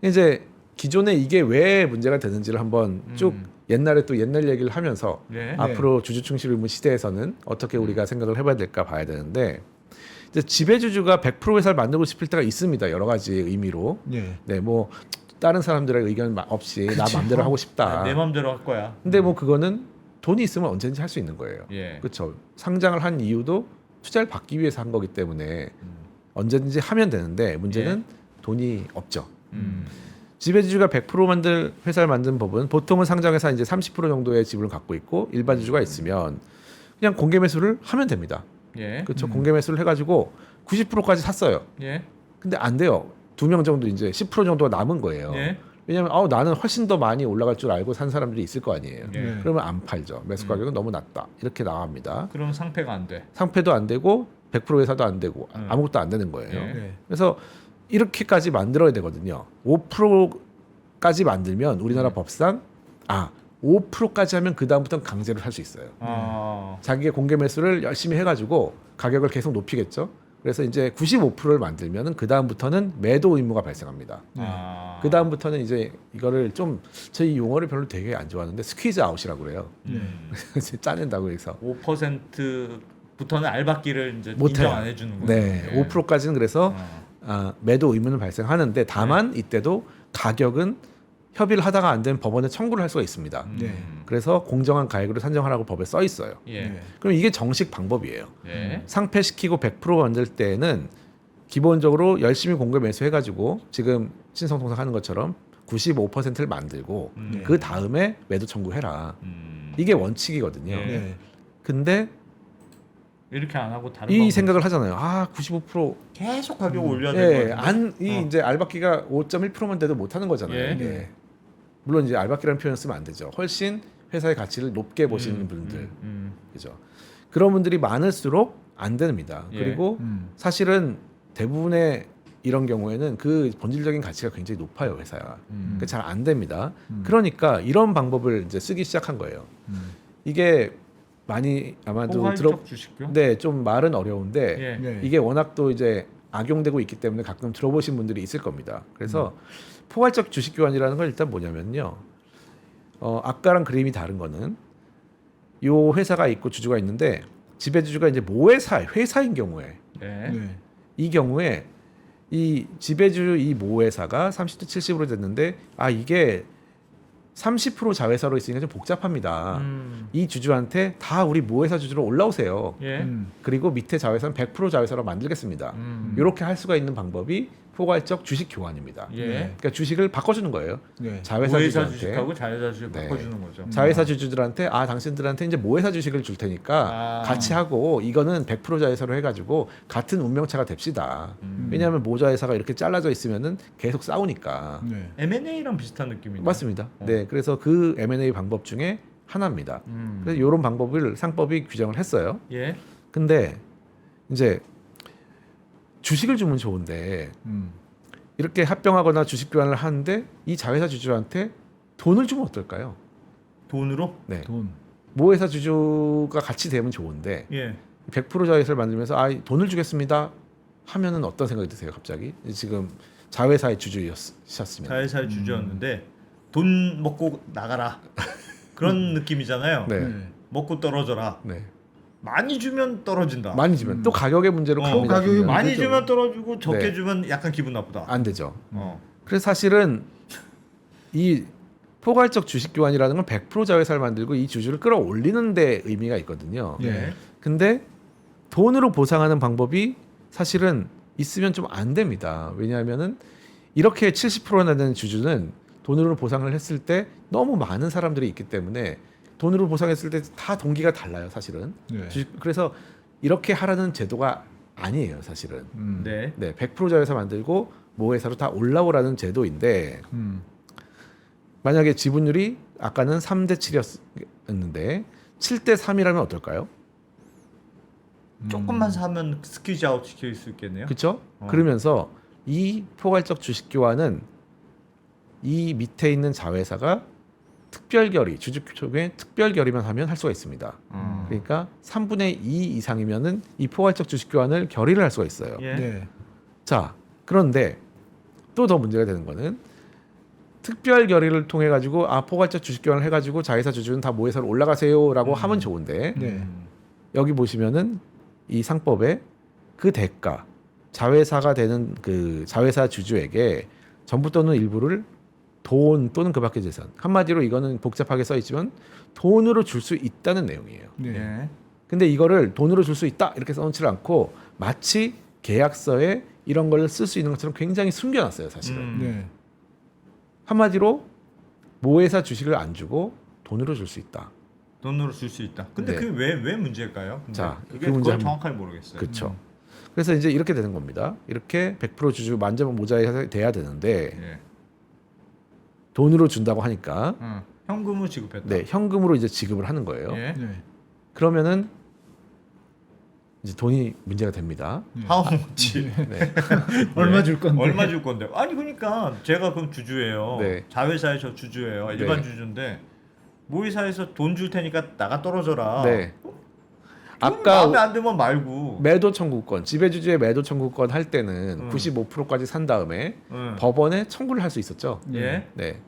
Speaker 3: 이제 기존에 이게 왜 문제가 되는지를 한번 쭉 옛날에 또 옛날 얘기를 하면서
Speaker 4: 네.
Speaker 3: 앞으로 주주충실 의무 시대에서는 어떻게 우리가 생각을 해봐야 될까 봐야 되는데 이제 지배주주가 100% 회사를 만들고 싶을 때가 있습니다. 여러 가지 의미로.
Speaker 2: 네.
Speaker 3: 네, 뭐 다른 사람들의 의견 없이 나 마음대로 하고 싶다.
Speaker 4: 내 마음대로 할 거야.
Speaker 3: 근데 뭐 그거는 돈이 있으면 언제든지 할 수 있는 거예요.
Speaker 4: 예.
Speaker 3: 그렇죠. 상장을 한 이유도 투자를 받기 위해서 한 거기 때문에 언제든지 하면 되는데 문제는 돈이 없죠. 지배주주가 100% 만들 회사를 만든 법은 보통은 상장회사 이제 30% 정도의 지분을 갖고 있고 일반 주주가 있으면 그냥 공개 매수를 하면 됩니다.
Speaker 4: 예.
Speaker 3: 그렇죠. 공개 매수를 해가지고 90%까지 샀어요.
Speaker 4: 예.
Speaker 3: 근데 안 돼요. 2명 정도 이제 10% 정도가 남은 거예요.
Speaker 4: 예.
Speaker 3: 왜냐하면 나는 훨씬 더 많이 올라갈 줄 알고 산 사람들이 있을 거 아니에요.
Speaker 4: 예.
Speaker 2: 네.
Speaker 3: 그러면 안 팔죠. 매수 가격은 너무 낮다. 이렇게 나갑니다.
Speaker 4: 그럼 상패가 안 돼.
Speaker 3: 상패도 안 되고 100% 회사도 안 되고
Speaker 4: 음.
Speaker 3: 아무것도 안 되는 거예요.
Speaker 4: 예.
Speaker 2: 네.
Speaker 3: 그래서 이렇게까지 만들어야 되거든요. 5%까지 만들면 우리나라 법상 5%까지 하면 그 다음부터는 강제로 할 수 있어요. 자기의 공개 매수를 열심히 해가지고 가격을 계속 높이겠죠. 그래서 이제 95%를 만들면은 그 다음부터는 매도 의무가 발생합니다. 그 다음부터는 이제 이거를 좀 저희 용어를 별로 되게 안 좋아하는데 스퀴즈 아웃이라고 그래요. 짜낸다고 해서
Speaker 4: 5%부터는 알박기를 이제
Speaker 3: 못해요.
Speaker 4: 인정 안 해주는 거죠.
Speaker 3: 네, 5%까지는 그래서 매도 의무는 발생하는데 다만 이때도 가격은 협의를 하다가 안 되면 법원에 청구를 할 수가 있습니다.
Speaker 2: 네.
Speaker 3: 그래서 공정한 가액으로 산정하라고 법에 써 있어요.
Speaker 4: 예.
Speaker 2: 네.
Speaker 3: 그럼 이게 정식 방법이에요.
Speaker 4: 예.
Speaker 3: 상패시키고 100% 만들 때는 기본적으로 열심히 공개 매수해가지고 지금 신성통상 하는 것처럼 95%를 만들고
Speaker 2: 네.
Speaker 3: 그 다음에 매도 청구해라. 이게 원칙이거든요.
Speaker 4: 예.
Speaker 2: 네.
Speaker 3: 근데
Speaker 4: 이렇게 안 하고 다른
Speaker 3: 이
Speaker 4: 방법
Speaker 3: 생각을 하잖아요. 95%
Speaker 4: 계속 가격 올려야 될 것 같은데.
Speaker 3: 이제 알박기가 5.1%만 돼도 못 하는 거잖아요.
Speaker 4: 예.
Speaker 3: 이게. 물론 이제 알박기라는 표현 쓰면 안 되죠. 훨씬 회사의 가치를 높게 보시는 분들, 그죠? 그런 분들이 많을수록 안 됩니다.
Speaker 4: 예.
Speaker 3: 그리고 사실은 대부분의 이런 경우에는 그 본질적인 가치가 굉장히 높아요, 회사가. 그러니까 잘 안 됩니다. 그러니까 이런 방법을 이제 쓰기 시작한 거예요. 이게 많이 아마도
Speaker 4: 포괄적 주식표.
Speaker 3: 네, 좀 말은 어려운데
Speaker 4: 예.
Speaker 2: 네.
Speaker 3: 이게 워낙 또 이제 악용되고 있기 때문에 가끔 들어보신 분들이 있을 겁니다. 그래서 포괄적 주식 교환이라는 건 일단 뭐냐면요. 아까랑 그림이 다른 거는 요 회사가 있고 주주가 있는데 지배주주가 이제 모회사, 회사인 경우에
Speaker 4: 예.
Speaker 2: 네.
Speaker 3: 이 경우에 이 지배주주 이 모회사가 30대 70으로 됐는데 이게 30% 자회사로 있으니까 좀 복잡합니다. 이 주주한테 다 우리 모회사 주주로 올라오세요.
Speaker 4: 예.
Speaker 3: 그리고 밑에 자회사는 100% 자회사로 만들겠습니다. 이렇게 할 수가 있는 방법이 포괄적 주식 교환입니다.
Speaker 4: 예.
Speaker 3: 그러니까 주식을 바꿔주는 거예요.
Speaker 2: 네.
Speaker 3: 자회사
Speaker 4: 모회사
Speaker 3: 주주한테.
Speaker 4: 주식하고 자회사 주식
Speaker 3: 네.
Speaker 4: 바꿔주는 거죠.
Speaker 3: 자회사 주주들한테 당신들한테 이제 모회사 주식을 줄 테니까 같이 하고 이거는 100% 자회사로 해가지고 같은 운명차가 됩시다. 왜냐하면 모자회사가 이렇게 잘라져 있으면은 계속 싸우니까.
Speaker 2: 네.
Speaker 4: M&A랑 비슷한 느낌이죠.
Speaker 3: 맞습니다. 네, 그래서 그 M&A 방법 중에 하나입니다. 그래서 이런 방법을 상법이 규정을 했어요.
Speaker 4: 예.
Speaker 3: 근데 이제 주식을 주면 좋은데 이렇게 합병하거나 주식 교환을 하는데 이 자회사 주주한테 돈을 주면 어떨까요?
Speaker 4: 돈으로?
Speaker 3: 네.
Speaker 2: 돈.
Speaker 3: 모회사 주주가 같이 되면 좋은데
Speaker 4: 예.
Speaker 3: 100% 자회사를 만들면서 돈을 주겠습니다 하면은 어떤 생각이 드세요? 갑자기 지금 자회사의 주주셨습니다.
Speaker 4: 자회사의 주주였는데 돈 먹고 나가라. 그런 느낌이잖아요.
Speaker 3: 네.
Speaker 2: 네.
Speaker 4: 먹고 떨어져라.
Speaker 3: 네.
Speaker 1: 많이 주면 떨어진다.
Speaker 3: 많이 주면 또 가격의 문제로 갑니다.
Speaker 2: 가격이
Speaker 3: 분명히.
Speaker 1: 많이
Speaker 2: 문제죠.
Speaker 1: 주면 떨어지고 적게
Speaker 3: 네.
Speaker 1: 주면 약간 기분 나쁘다.
Speaker 3: 안 되죠.
Speaker 1: 어.
Speaker 3: 그래서 사실은 이 포괄적 주식 교환이라는 건 100% 자회사를 만들고 이 주주를 끌어올리는 데 의미가 있거든요.
Speaker 2: 예.
Speaker 3: 근데 돈으로 보상하는 방법이 사실은 있으면 좀 안 됩니다. 왜냐하면은 이렇게 70%나 되는 주주는 돈으로 보상을 했을 때 너무 많은 사람들이 있기 때문에 돈으로 보상했을 때 다 동기가 달라요, 사실은.
Speaker 2: 네.
Speaker 3: 그래서 이렇게 하라는 제도가 아니에요, 사실은.
Speaker 1: 네.
Speaker 3: 네, 100% 자회사 만들고 모회사로 다 올라오라는 제도인데 만약에 지분율이 아까는 3대 7이었는데 7대 3이라면 어떨까요?
Speaker 1: 조금만 사면 스퀴즈 아웃 시킬 수 있겠네요.
Speaker 3: 그렇죠?
Speaker 1: 어.
Speaker 3: 그러면서 이 포괄적 주식 교환은 이 밑에 있는 자회사가 특별 결의, 주주 쪽에 특별 결의만 하면 할 수가 있습니다. 그러니까 3분의 2 이상이면은 이 포괄적 주식 교환을 결의를 할 수가 있어요.
Speaker 1: 예.
Speaker 2: 네.
Speaker 3: 자, 그런데 또 더 문제가 되는 거는 특별 결의를 통해 가지고 포괄적 주식 교환을 해 가지고 자회사 주주는 다 모회사로 올라가세요라고 하면 좋은데
Speaker 2: 네.
Speaker 3: 여기 보시면은 이 상법에 그 대가 자회사가 되는 그 자회사 주주에게 전부 또는 일부를 돈 또는 그밖의 재산 한마디로 이거는 복잡하게 써 있지만 돈으로 줄 수 있다는 내용이에요.
Speaker 2: 네.
Speaker 1: 예.
Speaker 3: 근데 이거를 돈으로 줄 수 있다 이렇게 써놓지를 않고 마치 계약서에 이런 걸 쓸 수 있는 것처럼 굉장히 숨겨놨어요, 사실은.
Speaker 2: 네.
Speaker 3: 한마디로 모회사 주식을 안 주고 돈으로 줄 수 있다.
Speaker 1: 돈으로 줄 수 있다. 근데
Speaker 3: 네.
Speaker 1: 그게 왜 문제일까요? 근데
Speaker 3: 자,
Speaker 1: 그게
Speaker 3: 그 문제
Speaker 1: 그걸
Speaker 3: 한번-
Speaker 1: 정확하게 모르겠어요.
Speaker 3: 그렇죠. 그래서 이제 이렇게 되는 겁니다. 이렇게 100% 주주 만점 모자에 돼야 되는데
Speaker 1: 예.
Speaker 3: 돈으로 준다고 하니까
Speaker 1: 현금을 지급했다.
Speaker 3: 네, 현금으로 이제 지급을 하는 거예요.
Speaker 1: 예.
Speaker 2: 네.
Speaker 3: 그러면은 이제 돈이 문제가 됩니다.
Speaker 1: How much?
Speaker 3: 네.
Speaker 2: 얼마 줄 건데?
Speaker 1: 얼마 줄 건데? 아니 그러니까 제가 그럼 주주예요.
Speaker 3: 네.
Speaker 1: 자회사에 저 주주예요. 일반
Speaker 3: 네.
Speaker 1: 주주인데 모의사에서 돈 줄 테니까 나가 떨어져라.
Speaker 3: 네.
Speaker 1: 아까 마음에
Speaker 3: 아까
Speaker 1: 안 들면 말고.
Speaker 3: 매도 청구권, 지배주주의 매도 청구권 할 때는 95%까지 산 다음에
Speaker 1: 응.
Speaker 3: 법원에 청구를 할 수 있었죠.
Speaker 1: 예.
Speaker 3: 네.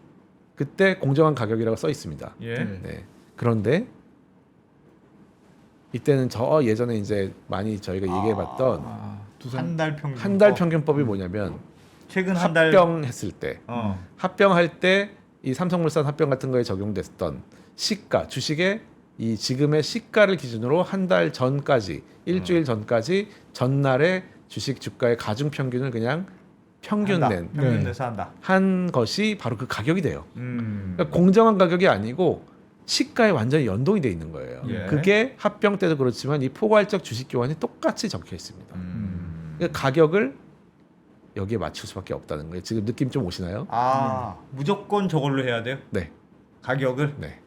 Speaker 3: 그때 공정한 가격이라고 써 있습니다.
Speaker 1: 예.
Speaker 2: 네.
Speaker 3: 네. 그런데 이때는 저 예전에 이제 많이 저희가 얘기해봤던
Speaker 2: 두산
Speaker 1: 한 달 평균.
Speaker 3: 한 달 평균법이 뭐냐면
Speaker 1: 최근 한 달.
Speaker 3: 합병했을 때
Speaker 1: 어.
Speaker 3: 합병할 때 이 삼성물산 합병 같은 거에 적용됐던 시가 주식의 이 지금의 시가를 기준으로 한 달 전까지 일주일 전까지 전날의 주식 주가의 가중 평균을 그냥 평균
Speaker 1: 한다.
Speaker 3: 낸
Speaker 1: 평균
Speaker 2: 네.
Speaker 1: 내서 한다.
Speaker 3: 한 것이 바로 그 가격이 돼요. 그러니까 공정한 가격이 아니고 시가에 완전히 연동이 돼 있는 거예요.
Speaker 1: 예.
Speaker 3: 그게 합병 때도 그렇지만 이 포괄적 주식 교환이 똑같이 적혀 있습니다. 그러니까 가격을 여기에 맞출 수밖에 없다는 거예요. 지금 느낌 좀 오시나요?
Speaker 1: 무조건 저걸로 해야 돼요?
Speaker 3: 네,
Speaker 1: 가격을?
Speaker 3: 네.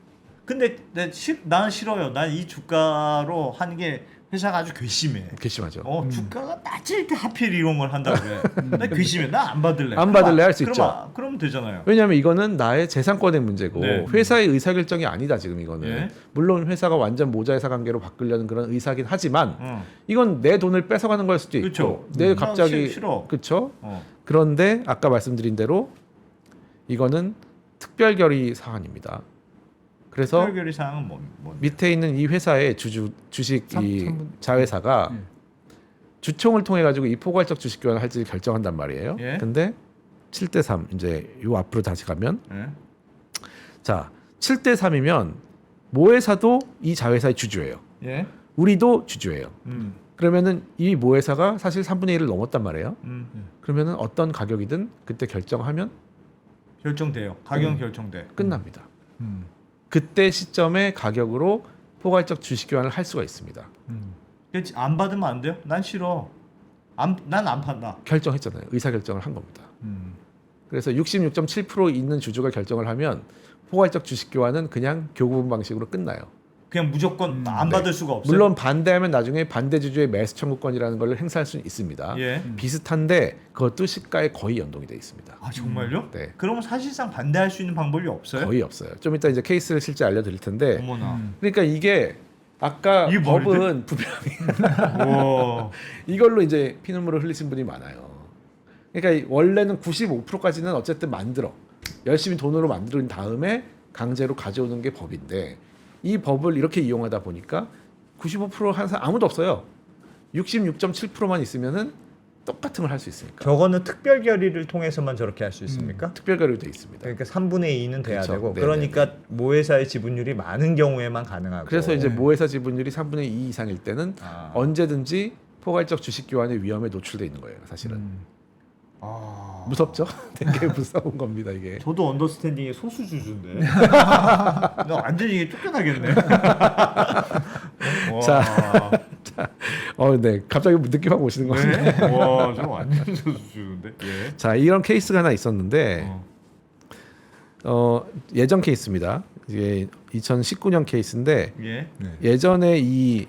Speaker 1: 근데 난 싫어요. 난 이 주가로 하는 게 회사가 아주 괘씸해.
Speaker 3: 괘씸하죠.
Speaker 1: 주가가 낮을 때 하필 이런 걸 한다고 해. 나 괘씸해. 나 안 받을래.
Speaker 3: 안 받을래 할 수 있죠.
Speaker 1: 그러면 되잖아요.
Speaker 3: 왜냐하면 이거는 나의 재산권의 문제고
Speaker 1: 네.
Speaker 3: 회사의 의사결정이 아니다 지금 이거는.
Speaker 1: 예.
Speaker 3: 물론 회사가 완전 모자회사 관계로 바꾸려는 그런 의사긴 하지만
Speaker 1: 어.
Speaker 3: 이건 내 돈을 뺏어가는 걸 수도 있고
Speaker 1: 그쵸.
Speaker 3: 내
Speaker 1: 나
Speaker 3: 갑자기
Speaker 1: 싫어.
Speaker 3: 그렇죠.
Speaker 1: 어.
Speaker 3: 그런데 아까 말씀드린 대로 이거는 특별 결의 사안입니다. 그래서
Speaker 1: 특별결의 사항은 뭔데?
Speaker 3: 밑에 있는 이 회사의 주식 이
Speaker 2: 삼분-
Speaker 3: 자회사가
Speaker 2: 예.
Speaker 3: 주총을 통해 가지고 이 포괄적 주식 교환을 할지 결정한단 말이에요.
Speaker 1: 예.
Speaker 3: 근데 7대 3 이제 요 앞으로 다시 가면
Speaker 1: 예?
Speaker 3: 자 7대 3이면 모회사도 이 자회사의 주주예요.
Speaker 1: 예?
Speaker 3: 우리도 주주예요.
Speaker 1: 음.
Speaker 3: 그러면은 이 모회사가 사실 3분의 1을 넘었단 말이에요.
Speaker 1: 음.
Speaker 3: 그러면은 어떤 가격이든 그때 결정하면
Speaker 1: 결정돼요. 가격은 결정돼.
Speaker 3: 끝납니다.
Speaker 2: 음.
Speaker 3: 그때 시점에 가격으로 포괄적 주식 교환을 할 수가 있습니다.
Speaker 1: 그치? 안 받으면 안 돼요? 난 싫어. 난 안 판다.
Speaker 3: 결정했잖아요. 의사 결정을 한 겁니다.
Speaker 2: 음.
Speaker 3: 그래서 66.7% 있는 주주가 결정을 하면 포괄적 주식 교환은 그냥 교부분 방식으로 끝나요.
Speaker 1: 그냥 무조건 안
Speaker 3: 네.
Speaker 1: 받을 수가 없어요.
Speaker 3: 물론 반대하면 나중에 반대 주주의 매수 청구권이라는 걸 행사할 수는 있습니다.
Speaker 1: 예.
Speaker 3: 비슷한데 그것도 시가에 거의 연동이 돼 있습니다.
Speaker 1: 아 정말요?
Speaker 3: 네.
Speaker 1: 그러면 사실상 반대할 수 있는 방법이 없어요?
Speaker 3: 거의 없어요. 좀 이따 이제 케이스를 실제 알려드릴 텐데
Speaker 1: 어머나.
Speaker 3: 그러니까 이게 아까
Speaker 1: 이게
Speaker 3: 법은 분명히
Speaker 1: 와.
Speaker 3: 이걸로 이제 피눈물을 흘리신 분이 많아요. 그러니까 원래는 95%까지는 어쨌든 만들어 열심히 돈으로 만든 다음에 강제로 가져오는 게 법인데 이 법을 이렇게 이용하다 보니까 95%한 사람 아무도 없어요. 66.7%만 있으면은 똑같은 걸 할 수 있으니까.
Speaker 1: 저거는 특별 결의를 통해서만 저렇게 할 수 있습니까?
Speaker 3: 특별 결의도 돼 있습니다.
Speaker 1: 그러니까 3분의 2는 돼야
Speaker 3: 그렇죠.
Speaker 1: 되고
Speaker 3: 네네.
Speaker 1: 그러니까 모회사의 지분율이 많은 경우에만 가능하고
Speaker 3: 그래서 이제 모회사 지분율이 3분의 2 이상일 때는
Speaker 1: 아.
Speaker 3: 언제든지 포괄적 주식 교환의 위험에 노출돼 있는 거예요. 사실은
Speaker 1: 아.
Speaker 3: 무섭죠. 되게 무서운 겁니다 이게.
Speaker 1: 저도 언더스탠딩의 소수주주인데 나 완전히 이게 쫓겨나겠네.
Speaker 3: 자. 네. 갑자기 느낌하고 오시는 거 같은데.
Speaker 1: 네? 와, 저 완전 소수주인데. 예.
Speaker 3: 자, 이런 케이스가 하나 있었는데 예전 케이스입니다. 이게 2019년 케이스인데
Speaker 1: 예.
Speaker 3: 예전에 이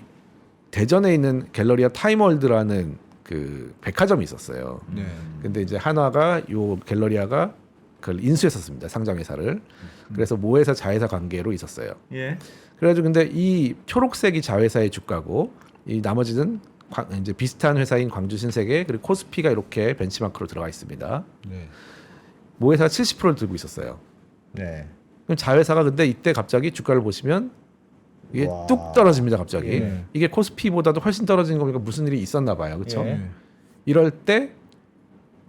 Speaker 3: 대전에 있는 갤러리아 타임월드라는 그 백화점이 있었어요.
Speaker 2: 네.
Speaker 3: 근데 이제 한화가 요 갤러리아가 그걸 인수했었습니다. 상장 회사를. 그래서 모회사 자회사 관계로 있었어요.
Speaker 1: 예.
Speaker 3: 그래가지고 근데 이 초록색이 자회사의 주가고 이 나머지는 이제 비슷한 회사인 광주신세계 그리고 코스피가 이렇게 벤치마크로 들어가 있습니다.
Speaker 2: 네.
Speaker 3: 모회사가 70%를 들고 있었어요.
Speaker 1: 네.
Speaker 3: 그럼 자회사가 근데 이때 갑자기 주가를 보시면 이게
Speaker 1: 와.
Speaker 3: 뚝 떨어집니다. 갑자기
Speaker 2: 예.
Speaker 3: 이게 코스피보다도 훨씬 떨어지는 거니까 무슨 일이 있었나 봐요. 그렇죠?
Speaker 1: 예.
Speaker 3: 이럴 때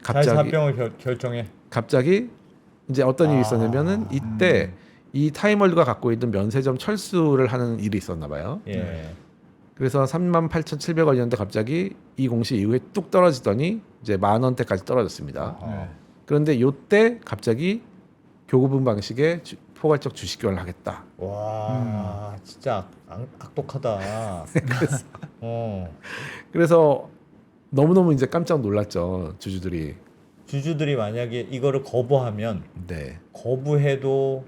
Speaker 3: 갑자기
Speaker 1: 자회사합병을 결정해.
Speaker 3: 갑자기 이제 어떤 일이
Speaker 1: 아.
Speaker 3: 있었냐면은 이때 이 타임월드가 갖고 있던 면세점 철수를 하는 일이 있었나 봐요.
Speaker 1: 예.
Speaker 3: 그래서 38,700원이었는데 갑자기 이 공시 이후에 뚝 떨어지더니 이제 10,000원대까지 떨어졌습니다.
Speaker 1: 아.
Speaker 3: 그런데 요때 갑자기 교구분 방식의 포괄적 주식 교환을 하겠다.
Speaker 1: 와, 진짜 악독하다.
Speaker 3: 그래서 너무너무 이제 깜짝 놀랐죠. 주주들이.
Speaker 1: 만약에 이거를 거부하면
Speaker 3: 네.
Speaker 1: 거부해도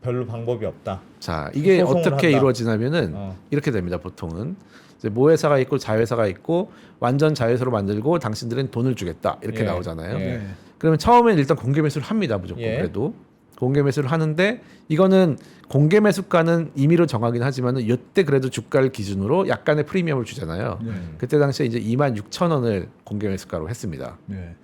Speaker 1: 별로 방법이 없다.
Speaker 3: 자, 이게
Speaker 1: 소송을
Speaker 3: 어떻게
Speaker 1: 한다.
Speaker 3: 이루어지냐면은 이렇게 됩니다. 보통은 이제 모회사가 있고 자회사가 있고 완전 자회사로 만들고 당신들은 돈을 주겠다 이렇게
Speaker 1: 예.
Speaker 3: 나오잖아요.
Speaker 1: 예.
Speaker 2: 네.
Speaker 3: 그러면 처음엔 일단 공개 매수를 합니다. 무조건
Speaker 1: 예.
Speaker 3: 그래도 공개 매수를 하는데 이거는 공개 매수가는 임의로 정하긴 하지만은 이때 그래도 주가를 기준으로 약간의 프리미엄을 주잖아요.
Speaker 2: 네.
Speaker 3: 그때 당시에 이제 26,000원을 공개 매수가로 했습니다.
Speaker 2: 네.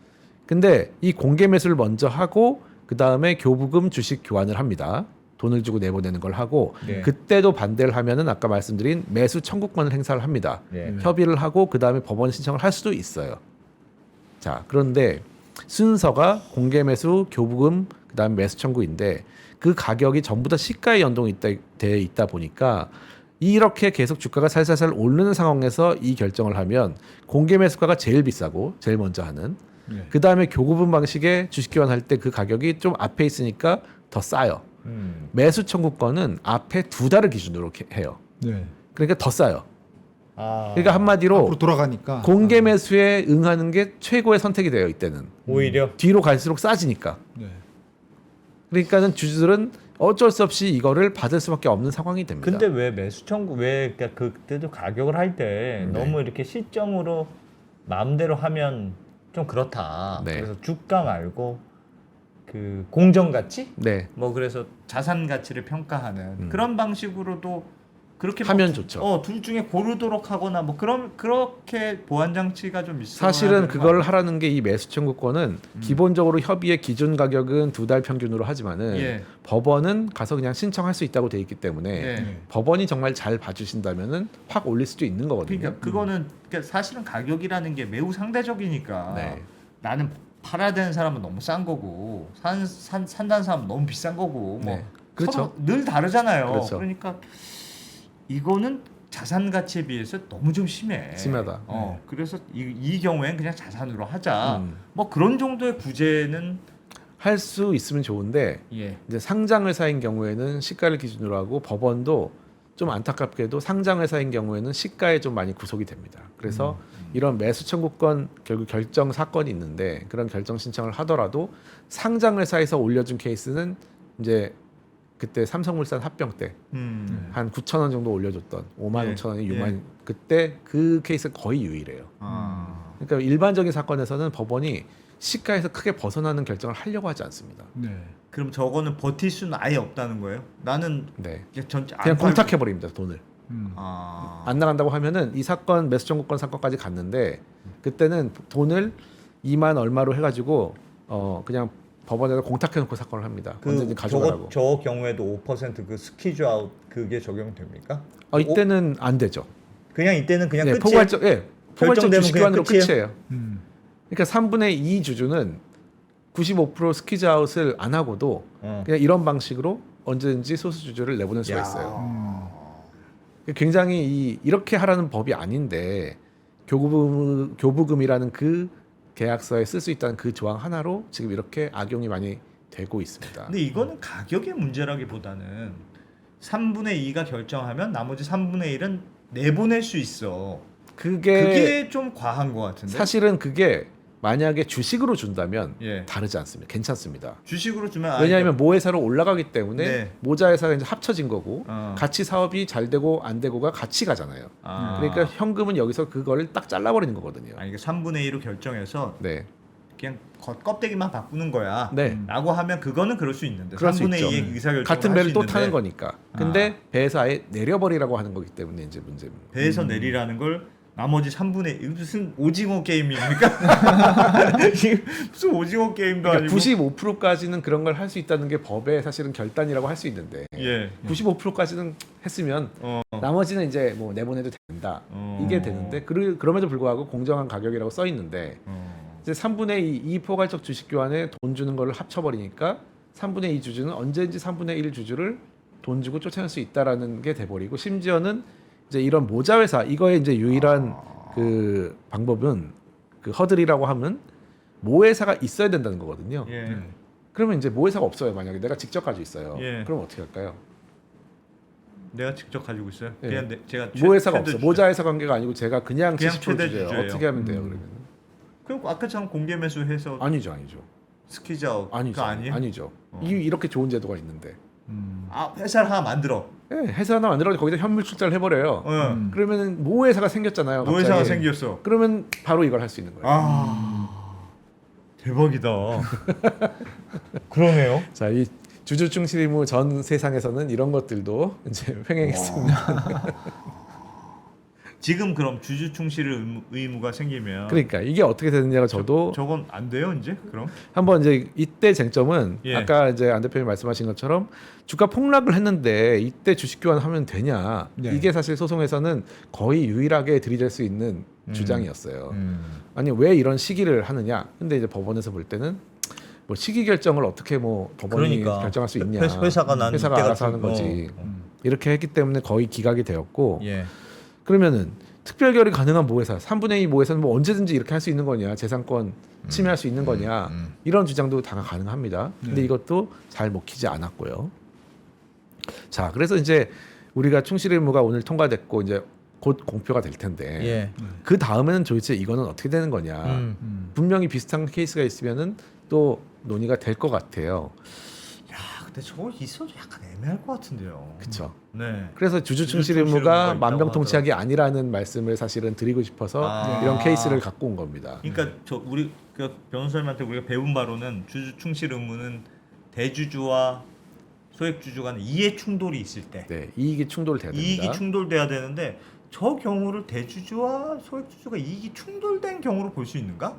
Speaker 3: 근데 이 공개 매수를 먼저 하고 그 다음에 교부금 주식 교환을 합니다. 돈을 주고 내보내는 걸 하고
Speaker 1: 네.
Speaker 3: 그때도 반대를 하면은 아까 말씀드린 매수 청구권을 행사를 합니다.
Speaker 1: 예.
Speaker 3: 협의를 하고 그 다음에 법원 신청을 할 수도 있어요. 자, 그런데 순서가 공개 매수, 교부금, 그 다음에 매수 청구인데 그 가격이 전부 다 시가에 연동이 돼 있다 보니까 이렇게 계속 주가가 살살살 오르는 상황에서 이 결정을 하면 공개 매수가가 제일 비싸고 제일 먼저 하는
Speaker 2: 네.
Speaker 3: 그 다음에 교부분 방식의 주식 교환할 때 그 가격이 좀 앞에 있으니까 더 싸요. 매수 청구권은 앞에 2달을 기준으로 해요.
Speaker 2: 네.
Speaker 3: 그러니까 더 싸요.
Speaker 1: 아.
Speaker 3: 그러니까 한마디로
Speaker 2: 앞으로 돌아가니까
Speaker 3: 공개 매수에 응하는 게 최고의 선택이 돼요. 이때는
Speaker 1: 오히려
Speaker 3: 뒤로 갈수록 싸지니까.
Speaker 2: 네.
Speaker 3: 그러니까는 주주들은 어쩔 수 없이 이거를 받을 수밖에 없는 상황이 됩니다.
Speaker 1: 근데 왜 매수 청구 왜 그러니까 그때도 가격을 할 때
Speaker 3: 네.
Speaker 1: 너무 이렇게 시점으로 마음대로 하면 좀 그렇다.
Speaker 3: 네.
Speaker 1: 그래서 주가 말고 그 공정 가치?
Speaker 3: 네.
Speaker 1: 뭐 그래서
Speaker 4: 자산 가치를 평가하는 그런 방식으로도 그렇게
Speaker 3: 하면
Speaker 4: 뭐,
Speaker 3: 좋죠.
Speaker 4: 둘 중에 고르도록 하거나 뭐 그렇게 보완 장치가 좀 있어.
Speaker 3: 사실은 그걸 하라는 게 이 매수 청구권은 기본적으로 협의의 기준 가격은 2달 평균으로 하지만은
Speaker 4: 예.
Speaker 3: 법원은 가서 그냥 신청할 수 있다고 돼 있기 때문에
Speaker 4: 예.
Speaker 3: 법원이 정말 잘 봐주신다면은 확 올릴 수도 있는 거거든요.
Speaker 4: 그러니까 그거는 그러니까 사실은 가격이라는 게 매우 상대적이니까
Speaker 3: 네.
Speaker 4: 나는 팔아야 되는 사람은 너무 싼 거고 산다는 사람은 너무 비싼 거고 뭐
Speaker 3: 네. 그렇죠.
Speaker 4: 서로 늘 다르잖아요.
Speaker 3: 그렇죠.
Speaker 4: 그러니까 이거는 자산 가치에 비해서 너무 좀 심해.
Speaker 3: 심하다.
Speaker 4: 그래서 이 경우엔 그냥 자산으로 하자.
Speaker 3: 음.
Speaker 4: 뭐 그런 정도의 구제는
Speaker 3: 할 수 있으면 좋은데
Speaker 4: 예.
Speaker 3: 이제 상장 회사인 경우에는 시가를 기준으로 하고 법원도 좀 안타깝게도 상장 회사인 경우에는 시가에 좀 많이 구속이 됩니다. 그래서 이런 매수 청구권 결국 결정 사건이 있는데 그런 결정 신청을 하더라도 상장 회사에서 올려준 케이스는 이제 그때 삼성물산 합병 때 한 9,000원 정도 올려줬던 55,000원이 6만 그때 그 케이스가 거의 유일해요. 그러니까 일반적인 사건에서는 법원이 시가에서 크게 벗어나는 결정을 하려고 하지 않습니다.
Speaker 2: 네.
Speaker 4: 그럼 저거는 버틸 수는 아예 없다는 거예요? 나는
Speaker 3: 네.
Speaker 4: 팔고-
Speaker 3: 그냥 공탁해버립니다 돈을.
Speaker 4: 아.
Speaker 3: 안 나간다고 하면은 이 사건 매수 청구권 사건까지 갔는데 그때는 돈을 2만 얼마로 해가지고 그냥 법원에서 공탁해놓고 사건을 합니다.
Speaker 1: 그
Speaker 3: 언제든지 가져가라고.
Speaker 1: 저 경우에도 5%그 스퀴즈 아웃 그게 적용됩니까?
Speaker 3: 이때는 안 되죠.
Speaker 1: 그냥 이때는 그냥
Speaker 3: 예,
Speaker 1: 끝이에요.
Speaker 3: 포괄적
Speaker 1: 결정되면
Speaker 3: 주식기관으로
Speaker 1: 그냥 끝이에요?
Speaker 3: 끝이에요.
Speaker 2: 음.
Speaker 3: 그러니까 3분의 2 주주는 95% 스퀴즈 아웃을 안 하고도
Speaker 1: 어.
Speaker 3: 그냥 이런 방식으로 언제든지 소수 주주를 내보낼 수가
Speaker 1: 야.
Speaker 3: 있어요. 굉장히 이렇게 하라는 법이 아닌데 교부금이라는 그 계약서에 쓸 수 있다는 그 조항 하나로 지금 이렇게 악용이 많이 되고 있습니다.
Speaker 1: 근데 이거는 가격의 문제라기보다는 3분의 2가 결정하면 나머지 3분의 1은 내보낼 수 있어. 그게 좀 과한 것 같은데.
Speaker 3: 사실은 그게 만약에 주식으로 준다면
Speaker 1: 예.
Speaker 3: 다르지 않습니다. 괜찮습니다.
Speaker 1: 주식으로 주면
Speaker 3: 왜냐하면 모회사로 올라가기 때문에
Speaker 1: 네.
Speaker 3: 모자회사가 이제 합쳐진 거고
Speaker 1: 어.
Speaker 3: 같이 사업이 잘 되고 안 되고가 같이 가잖아요.
Speaker 1: 아.
Speaker 3: 그러니까 현금은 여기서 그거를 딱 잘라버리는 거거든요.
Speaker 1: 아니, 이게 3분의 1로 결정해서
Speaker 3: 네,
Speaker 1: 그냥 껍데기만 바꾸는 거야.
Speaker 3: 네.
Speaker 1: 라고 하면 그거는 그럴 수 있는데
Speaker 3: 그럴 수
Speaker 1: 3분의
Speaker 3: 있죠.
Speaker 1: 2의 의사결정을
Speaker 3: 같은
Speaker 1: 할
Speaker 3: 배를
Speaker 1: 수
Speaker 3: 또
Speaker 1: 있는데
Speaker 3: 타는 거니까. 근데 배에서 아예 내려버리라고 하는 거기 때문에 이제 문제입니다.
Speaker 1: 배에서 내리라는 걸 나머지 3분의 1 무슨 오징어 게임입니까? 이게 무슨 오징어 게임도
Speaker 3: 그러니까
Speaker 1: 아니고
Speaker 3: 95%까지는 그런 걸 할 수 있다는 게 법의 사실은 결단이라고 할 수 있는데
Speaker 1: 예.
Speaker 3: 95%까지는 했으면
Speaker 1: 어.
Speaker 3: 나머지는 이제 뭐 내보내도 된다. 이게 되는데 그럼에도 불구하고 공정한 가격이라고 써 있는데 이제 3분의 2 포괄적 주식 교환에 돈 주는 걸 합쳐버리니까 3분의 2 주주는 언제든지 3분의 1 주주를 돈 주고 쫓아낼 수 있다라는 게 돼버리고 심지어는 이제 이런 모자 회사 이거의 이제 유일한 그 방법은 그 허들이라고 하면 모회사가 있어야 된다는 거거든요.
Speaker 1: 예.
Speaker 3: 그러면 이제 모회사가 없어요. 만약에 내가 직접 가지고 있어요.
Speaker 1: 예.
Speaker 3: 그럼 어떻게 할까요?
Speaker 1: 내가 직접 가지고 있어요.
Speaker 3: 예.
Speaker 1: 그냥 제가
Speaker 3: 모회사가
Speaker 1: 최대
Speaker 3: 없어.
Speaker 1: 주주.
Speaker 3: 모자 회사 관계가 아니고 제가 그냥
Speaker 1: 그냥
Speaker 3: 70%
Speaker 1: 최대
Speaker 3: 주주예요.
Speaker 1: 주주예요.
Speaker 3: 어떻게 하면 돼요? 그러면
Speaker 1: 그럼 아까처럼 공개 매수해서
Speaker 3: 아니죠.
Speaker 1: 스퀴즈 아웃
Speaker 3: 아니죠.
Speaker 1: 그거 아니에요?
Speaker 3: 아니죠. 이렇게 좋은 제도가 있는데.
Speaker 1: 아, 회사를 하나 만들어.
Speaker 3: 예, 회사 하나 만들어 거기다 현물 출자를 해버려요. 그러면은 모회사가 생겼잖아요. 갑자기.
Speaker 1: 노회사가 생겼어.
Speaker 3: 그러면 바로 이걸 할 수 있는 거예요.
Speaker 1: 대박이다. 그러네요.
Speaker 3: 자, 이 주주충실 의무 전 세상에서는 이런 것들도 이제 횡행했습니다.
Speaker 1: 지금 그럼 주주 충실 의무가 생기면
Speaker 3: 그러니까 이게 어떻게 되느냐가 저도
Speaker 1: 저건 안 돼요 이제 그럼?
Speaker 3: 한번 이제 이때 쟁점은
Speaker 1: 예.
Speaker 3: 아까 이제 안 대표님 말씀하신 것처럼 주가 폭락을 했는데 이때 주식 교환하면 되냐?
Speaker 2: 네.
Speaker 3: 이게 사실 소송에서는 거의 유일하게 들이댈 수 있는 주장이었어요.
Speaker 1: 음.
Speaker 3: 아니 왜 이런 시기를 하느냐? 근데 이제 법원에서 볼 때는 뭐 시기 결정을 어떻게 뭐 법원이 결정할 수 있냐?
Speaker 1: 회사가 난
Speaker 3: 회사가
Speaker 1: 이때가
Speaker 3: 알아서 하는
Speaker 1: 좀-
Speaker 3: 거지. 이렇게 했기 때문에 거의 기각이 되었고
Speaker 1: 예.
Speaker 3: 그러면은 특별 결의 가능한 모회사 3분의 2 모회사는 뭐 언제든지 이렇게 할 수 있는 거냐? 재산권 침해할 수 있는 거냐? 이런 주장도 다 가능합니다. 근데 이것도 잘 먹히지 않았고요. 자, 그래서 이제 우리가 충실 의무가 오늘 통과됐고 이제 곧 공표가 될 텐데
Speaker 1: 예.
Speaker 3: 그 다음에는 도대체 이거는 어떻게 되는 거냐? 분명히 비슷한 케이스가 있으면은 또 논의가 될 것 같아요.
Speaker 1: 야, 근데 저거 있어도 약간 애매할 것 같은데요.
Speaker 3: 그렇죠.
Speaker 1: 네.
Speaker 3: 그래서 주주
Speaker 1: 주주
Speaker 3: 충실
Speaker 1: 충실 의무가
Speaker 3: 의무가
Speaker 1: 있다고
Speaker 3: 만병통치약이 아니라는 말씀을 사실은 드리고 싶어서
Speaker 1: 아.
Speaker 3: 이런 케이스를 갖고 온 겁니다.
Speaker 1: 그러니까 저 우리 그 변호사님한테 우리가 배운 바로는 주주 충실 의무는 대주주와 소액주주 간에 이해 충돌이 있을 때
Speaker 3: 네, 이익이 충돌돼야 됩니다.
Speaker 1: 이익이 충돌돼야 되는데 저 경우를 대주주와 소액주주가 이익이 충돌된 경우로 볼 수 있는가?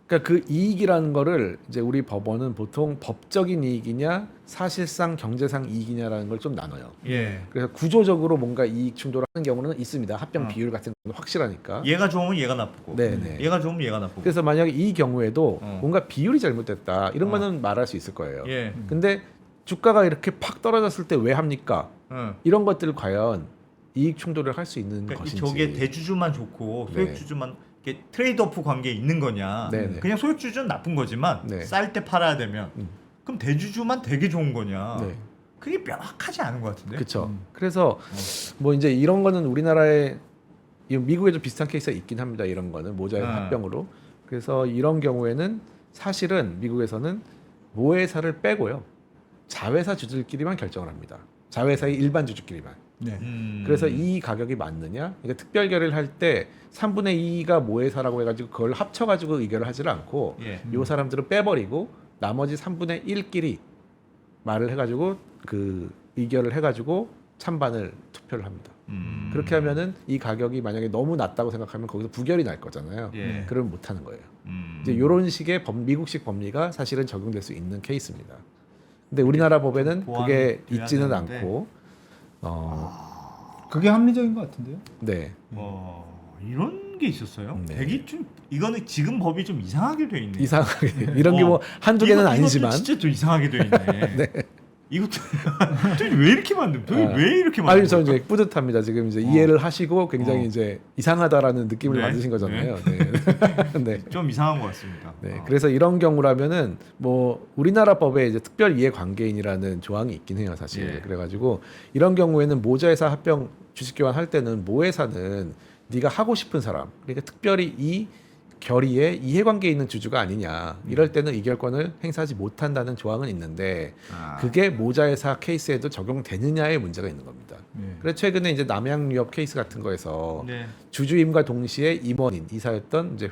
Speaker 3: 그러니까 그 이익이라는 거를 이제 우리 법원은 보통 법적인 이익이냐 사실상 경제상 이익이냐라는 걸 좀 나눠요.
Speaker 1: 예.
Speaker 3: 그래서 구조적으로 뭔가 이익 충돌을 하는 경우는 있습니다. 합병 비율 같은 건 확실하니까.
Speaker 1: 얘가 좋으면 얘가 나쁘고
Speaker 3: 네네.
Speaker 1: 얘가 좋으면 얘가 나쁘고
Speaker 3: 그래서 만약에 이 경우에도
Speaker 1: 어.
Speaker 3: 뭔가 비율이 잘못됐다 이런
Speaker 1: 어.
Speaker 3: 거는 말할 수 있을 거예요.
Speaker 1: 예.
Speaker 3: 근데 주가가 이렇게 팍 떨어졌을 때 왜 합니까? 이런 것들을 과연 이익 충돌을 할 수 있는
Speaker 1: 그러니까
Speaker 3: 것인지.
Speaker 1: 저게 대주주만 좋고
Speaker 3: 네.
Speaker 1: 소액주주만 이게 트레이드오프 관계에 있는 거냐?
Speaker 3: 네네.
Speaker 1: 그냥 소액주주는 나쁜 거지만
Speaker 3: 네.
Speaker 1: 쌀 때 팔아야 되면 그럼 대주주만 되게 좋은 거냐?
Speaker 3: 네.
Speaker 1: 그게 명확하지 않은 것 같은데.
Speaker 3: 그렇죠. 그래서 뭐 이제 이런 거는 우리나라에 미국에도 비슷한 케이스가 있긴 합니다. 이런 거는 모자의 합병으로. 그래서 이런 경우에는 사실은 미국에서는 모회사를 빼고요. 자회사 주주들끼리만 결정을 합니다. 자회사의 일반 주주끼리만.
Speaker 2: 네.
Speaker 3: 그래서 이 가격이 맞느냐? 그러니까 특별 결의를 할 때 3분의 2가 모회사라고 해가지고 그걸 합쳐가지고 의결을 하지를 않고
Speaker 1: 예.
Speaker 3: 요 사람들을 빼버리고 나머지 3분의 1끼리 말을 해가지고 그 의결을 해가지고 찬반을 투표를 합니다. 그렇게 하면은 이 가격이 만약에 너무 낮다고 생각하면 거기서 부결이 날 거잖아요.
Speaker 1: 예.
Speaker 3: 그러면 못 하는 거예요.
Speaker 1: 음.
Speaker 3: 이제 이런 식의 미국식 법리가 사실은 적용될 수 있는 케이스입니다. 근데 우리나라 법에는 그게
Speaker 1: 보완돼야
Speaker 3: 있지는
Speaker 1: 되는데.
Speaker 3: 않고
Speaker 2: 그게 합리적인 것 같은데요.
Speaker 3: 네.
Speaker 4: 이런 게 있었어요.
Speaker 3: 네.
Speaker 4: 되게 좀 이거는 지금 법이 좀 이상하게 돼 있네.
Speaker 3: 이상하게 이런 게 뭐 한두 개는 아니지만
Speaker 4: 이것도 진짜 좀 이상하게 돼 있네. 이것도 도대체 왜 이렇게 만든? 도대체 왜 이렇게 만든?
Speaker 3: 아니 저 이제 뿌듯합니다. 지금 이제 이해를 하시고 굉장히 이제 이상하다라는 느낌을
Speaker 4: 네.
Speaker 3: 받으신 거잖아요. 네. 네.
Speaker 4: 좀 이상한 것 같습니다.
Speaker 3: 네, 그래서 이런 경우라면은 뭐 우리나라 법에 이제 특별 이해 관계인이라는 조항이 있긴 해요, 사실.
Speaker 4: 예.
Speaker 3: 그래가지고 이런 경우에는 모자회사 합병 주식 교환 할 때는 모회사는 네가 하고 싶은 사람, 그러니까 특별히 이 결의에 이해관계 있는 주주가 아니냐 이럴 때는 이결권을 행사하지 못한다는 조항은 있는데 그게 모자회사 케이스에도 적용되느냐의 문제가 있는 겁니다. 그래서 최근에 이제 남양유업 케이스 같은 거에서
Speaker 4: 네.
Speaker 3: 주주임과 동시에 임원인 이사였던 이제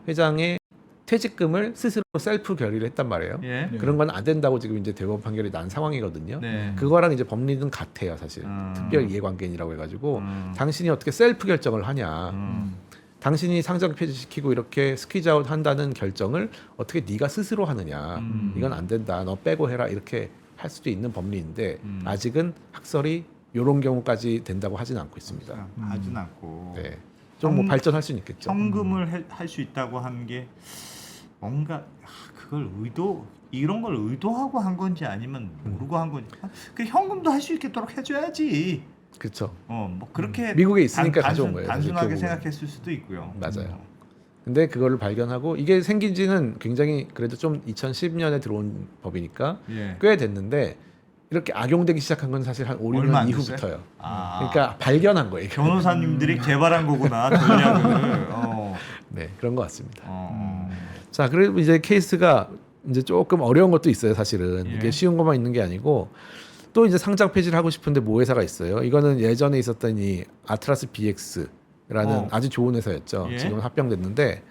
Speaker 3: 회장의 퇴직금을 스스로 셀프 결의를 했단 말이에요.
Speaker 4: 예.
Speaker 2: 네.
Speaker 3: 그런 건 안 된다고 지금 이제 대법원 판결이 난 상황이거든요.
Speaker 4: 네.
Speaker 3: 그거랑 이제 법리는 같아요, 사실. 특별 이해관계인이라고 해가지고 당신이 어떻게 셀프 결정을 하냐. 당신이 상장 폐지시키고 이렇게 스퀴즈아웃 한다는 결정을 어떻게 네가 스스로 하느냐. 이건 안 된다. 너 빼고 해라. 이렇게 할 수도 있는 법리인데 아직은 학설이 이런 경우까지 된다고 하진 않고 있습니다.
Speaker 1: 하진 않고
Speaker 3: 네. 좀 뭐 발전할 수는 있겠죠.
Speaker 1: 현금을 할 수 있다고 하는 게 뭔가 그걸 이런 걸 의도하고 한 건지 아니면 모르고 한 건지 그 현금도 할 수 있도록 해줘야지.
Speaker 3: 그렇죠.
Speaker 1: 뭐 그렇게
Speaker 3: 미국에 있으니까 가져온 거예요, 사실
Speaker 1: 단순하게
Speaker 3: 결국은.
Speaker 1: 생각했을 수도 있고요.
Speaker 3: 맞아요. 근데 그거를 발견하고 이게 생긴 지는 굉장히 그래도 좀 2010년에 들어온 법이니까
Speaker 1: 예.
Speaker 3: 꽤 됐는데 이렇게 악용되기 시작한 건 사실 한 5,
Speaker 1: 얼마
Speaker 3: 6년
Speaker 1: 안
Speaker 3: 이후부터요.
Speaker 1: 아,
Speaker 3: 그러니까 발견한 거예요. 이게.
Speaker 1: 변호사님들이 개발한 거구나 전략을.
Speaker 3: 네, 그런 것 같습니다. 자, 그리고 이제 케이스가 이제 조금 어려운 것도 있어요, 사실은.
Speaker 1: 예.
Speaker 3: 이게 쉬운 것만 있는 게 아니고 또 이제 상장 폐지를 하고 싶은데 모회사가 있어요. 이거는 예전에 있었던 이 아트라스 BX라는 아주 좋은 회사였죠.
Speaker 1: 예.
Speaker 3: 지금 합병됐는데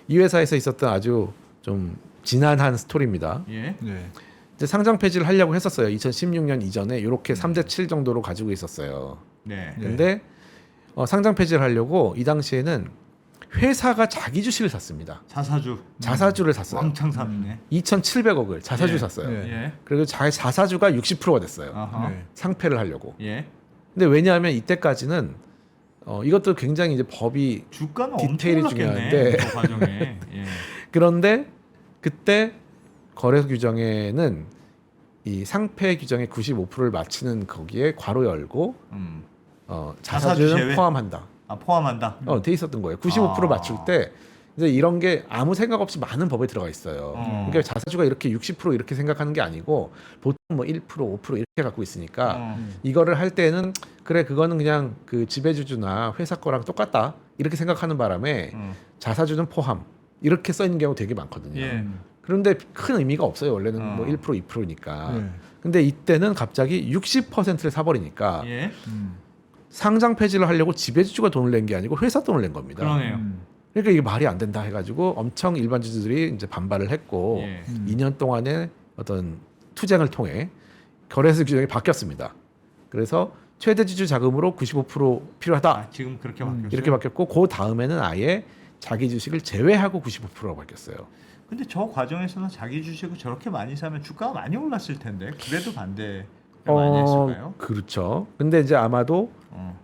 Speaker 3: 이 회사에서 있었던 아주 좀 지난한 스토리입니다.
Speaker 1: 예.
Speaker 2: 네.
Speaker 3: 이제 상장 폐지를 하려고 했었어요. 2016년 이전에 이렇게 3대 7 정도로 가지고 있었어요.
Speaker 1: 네.
Speaker 3: 근데 상장 폐지를 하려고 이 당시에는 회사가 자기 주식을 샀습니다. 자사주를 샀어요.
Speaker 1: 왕창 샀네.
Speaker 3: 2,700억을 자사주
Speaker 1: 예.
Speaker 3: 샀어요.
Speaker 2: 예.
Speaker 1: 예.
Speaker 3: 그리고 자사주가 60%가 됐어요.
Speaker 1: 아하.
Speaker 2: 네.
Speaker 3: 상패를 하려고.
Speaker 1: 예.
Speaker 3: 근데 왜냐하면 이때까지는 이것도 굉장히 이제 법이
Speaker 1: 주가는
Speaker 3: 디테일이
Speaker 1: 엄청 올랐겠네.
Speaker 3: 중요한데.
Speaker 1: 그 과정에. 예.
Speaker 3: 그런데 그때 거래 규정에는 이 상패 규정의 95%를 맞추는 거기에 괄호 열고
Speaker 1: 자사주
Speaker 3: 자사주는
Speaker 1: 제외?
Speaker 3: 포함한다.
Speaker 1: 포함한다.
Speaker 3: 돼 있었던 거예요. 95% 맞출 때 이제 이런 게 아무 생각 없이 많은 법에 들어가 있어요. 그러니까 자사주가 이렇게 60% 이렇게 생각하는 게 아니고 보통 뭐 1%, 5% 이렇게 갖고 있으니까 이거를 할 때는 그래 그거는 그냥 그 지배주주나 회사 거랑 똑같다 이렇게 생각하는 바람에 자사주는 포함 이렇게 써 있는 경우 되게 많거든요.
Speaker 1: 예.
Speaker 3: 그런데 큰 의미가 없어요. 원래는 뭐 1%, 2%니까. 근데 이때는 갑자기 60%를 사버리니까
Speaker 1: 예.
Speaker 3: 상장 폐지를 하려고 지배주주가 돈을 낸 게 아니고 회사 돈을 낸 겁니다.
Speaker 1: 그러네요.
Speaker 3: 그러니까 이게 말이 안 된다 해가지고 엄청 일반 주주들이 이제 반발을 했고
Speaker 1: 예.
Speaker 3: 2년 동안의 어떤 투쟁을 통해 거래소 규정이 바뀌었습니다. 그래서 최대 주주 자금으로 95% 필요하다
Speaker 1: 지금 그렇게 바뀌었어요.
Speaker 3: 이렇게 바뀌었고 그 다음에는 아예 자기 주식을 제외하고 95%로 바뀌었어요.
Speaker 1: 근데 저 과정에서는 자기 주식을 저렇게 많이 사면 주가가 많이 올랐을 텐데 그래도 반대 많이 했을까요?
Speaker 3: 그렇죠. 근데 이제 아마도
Speaker 1: 어.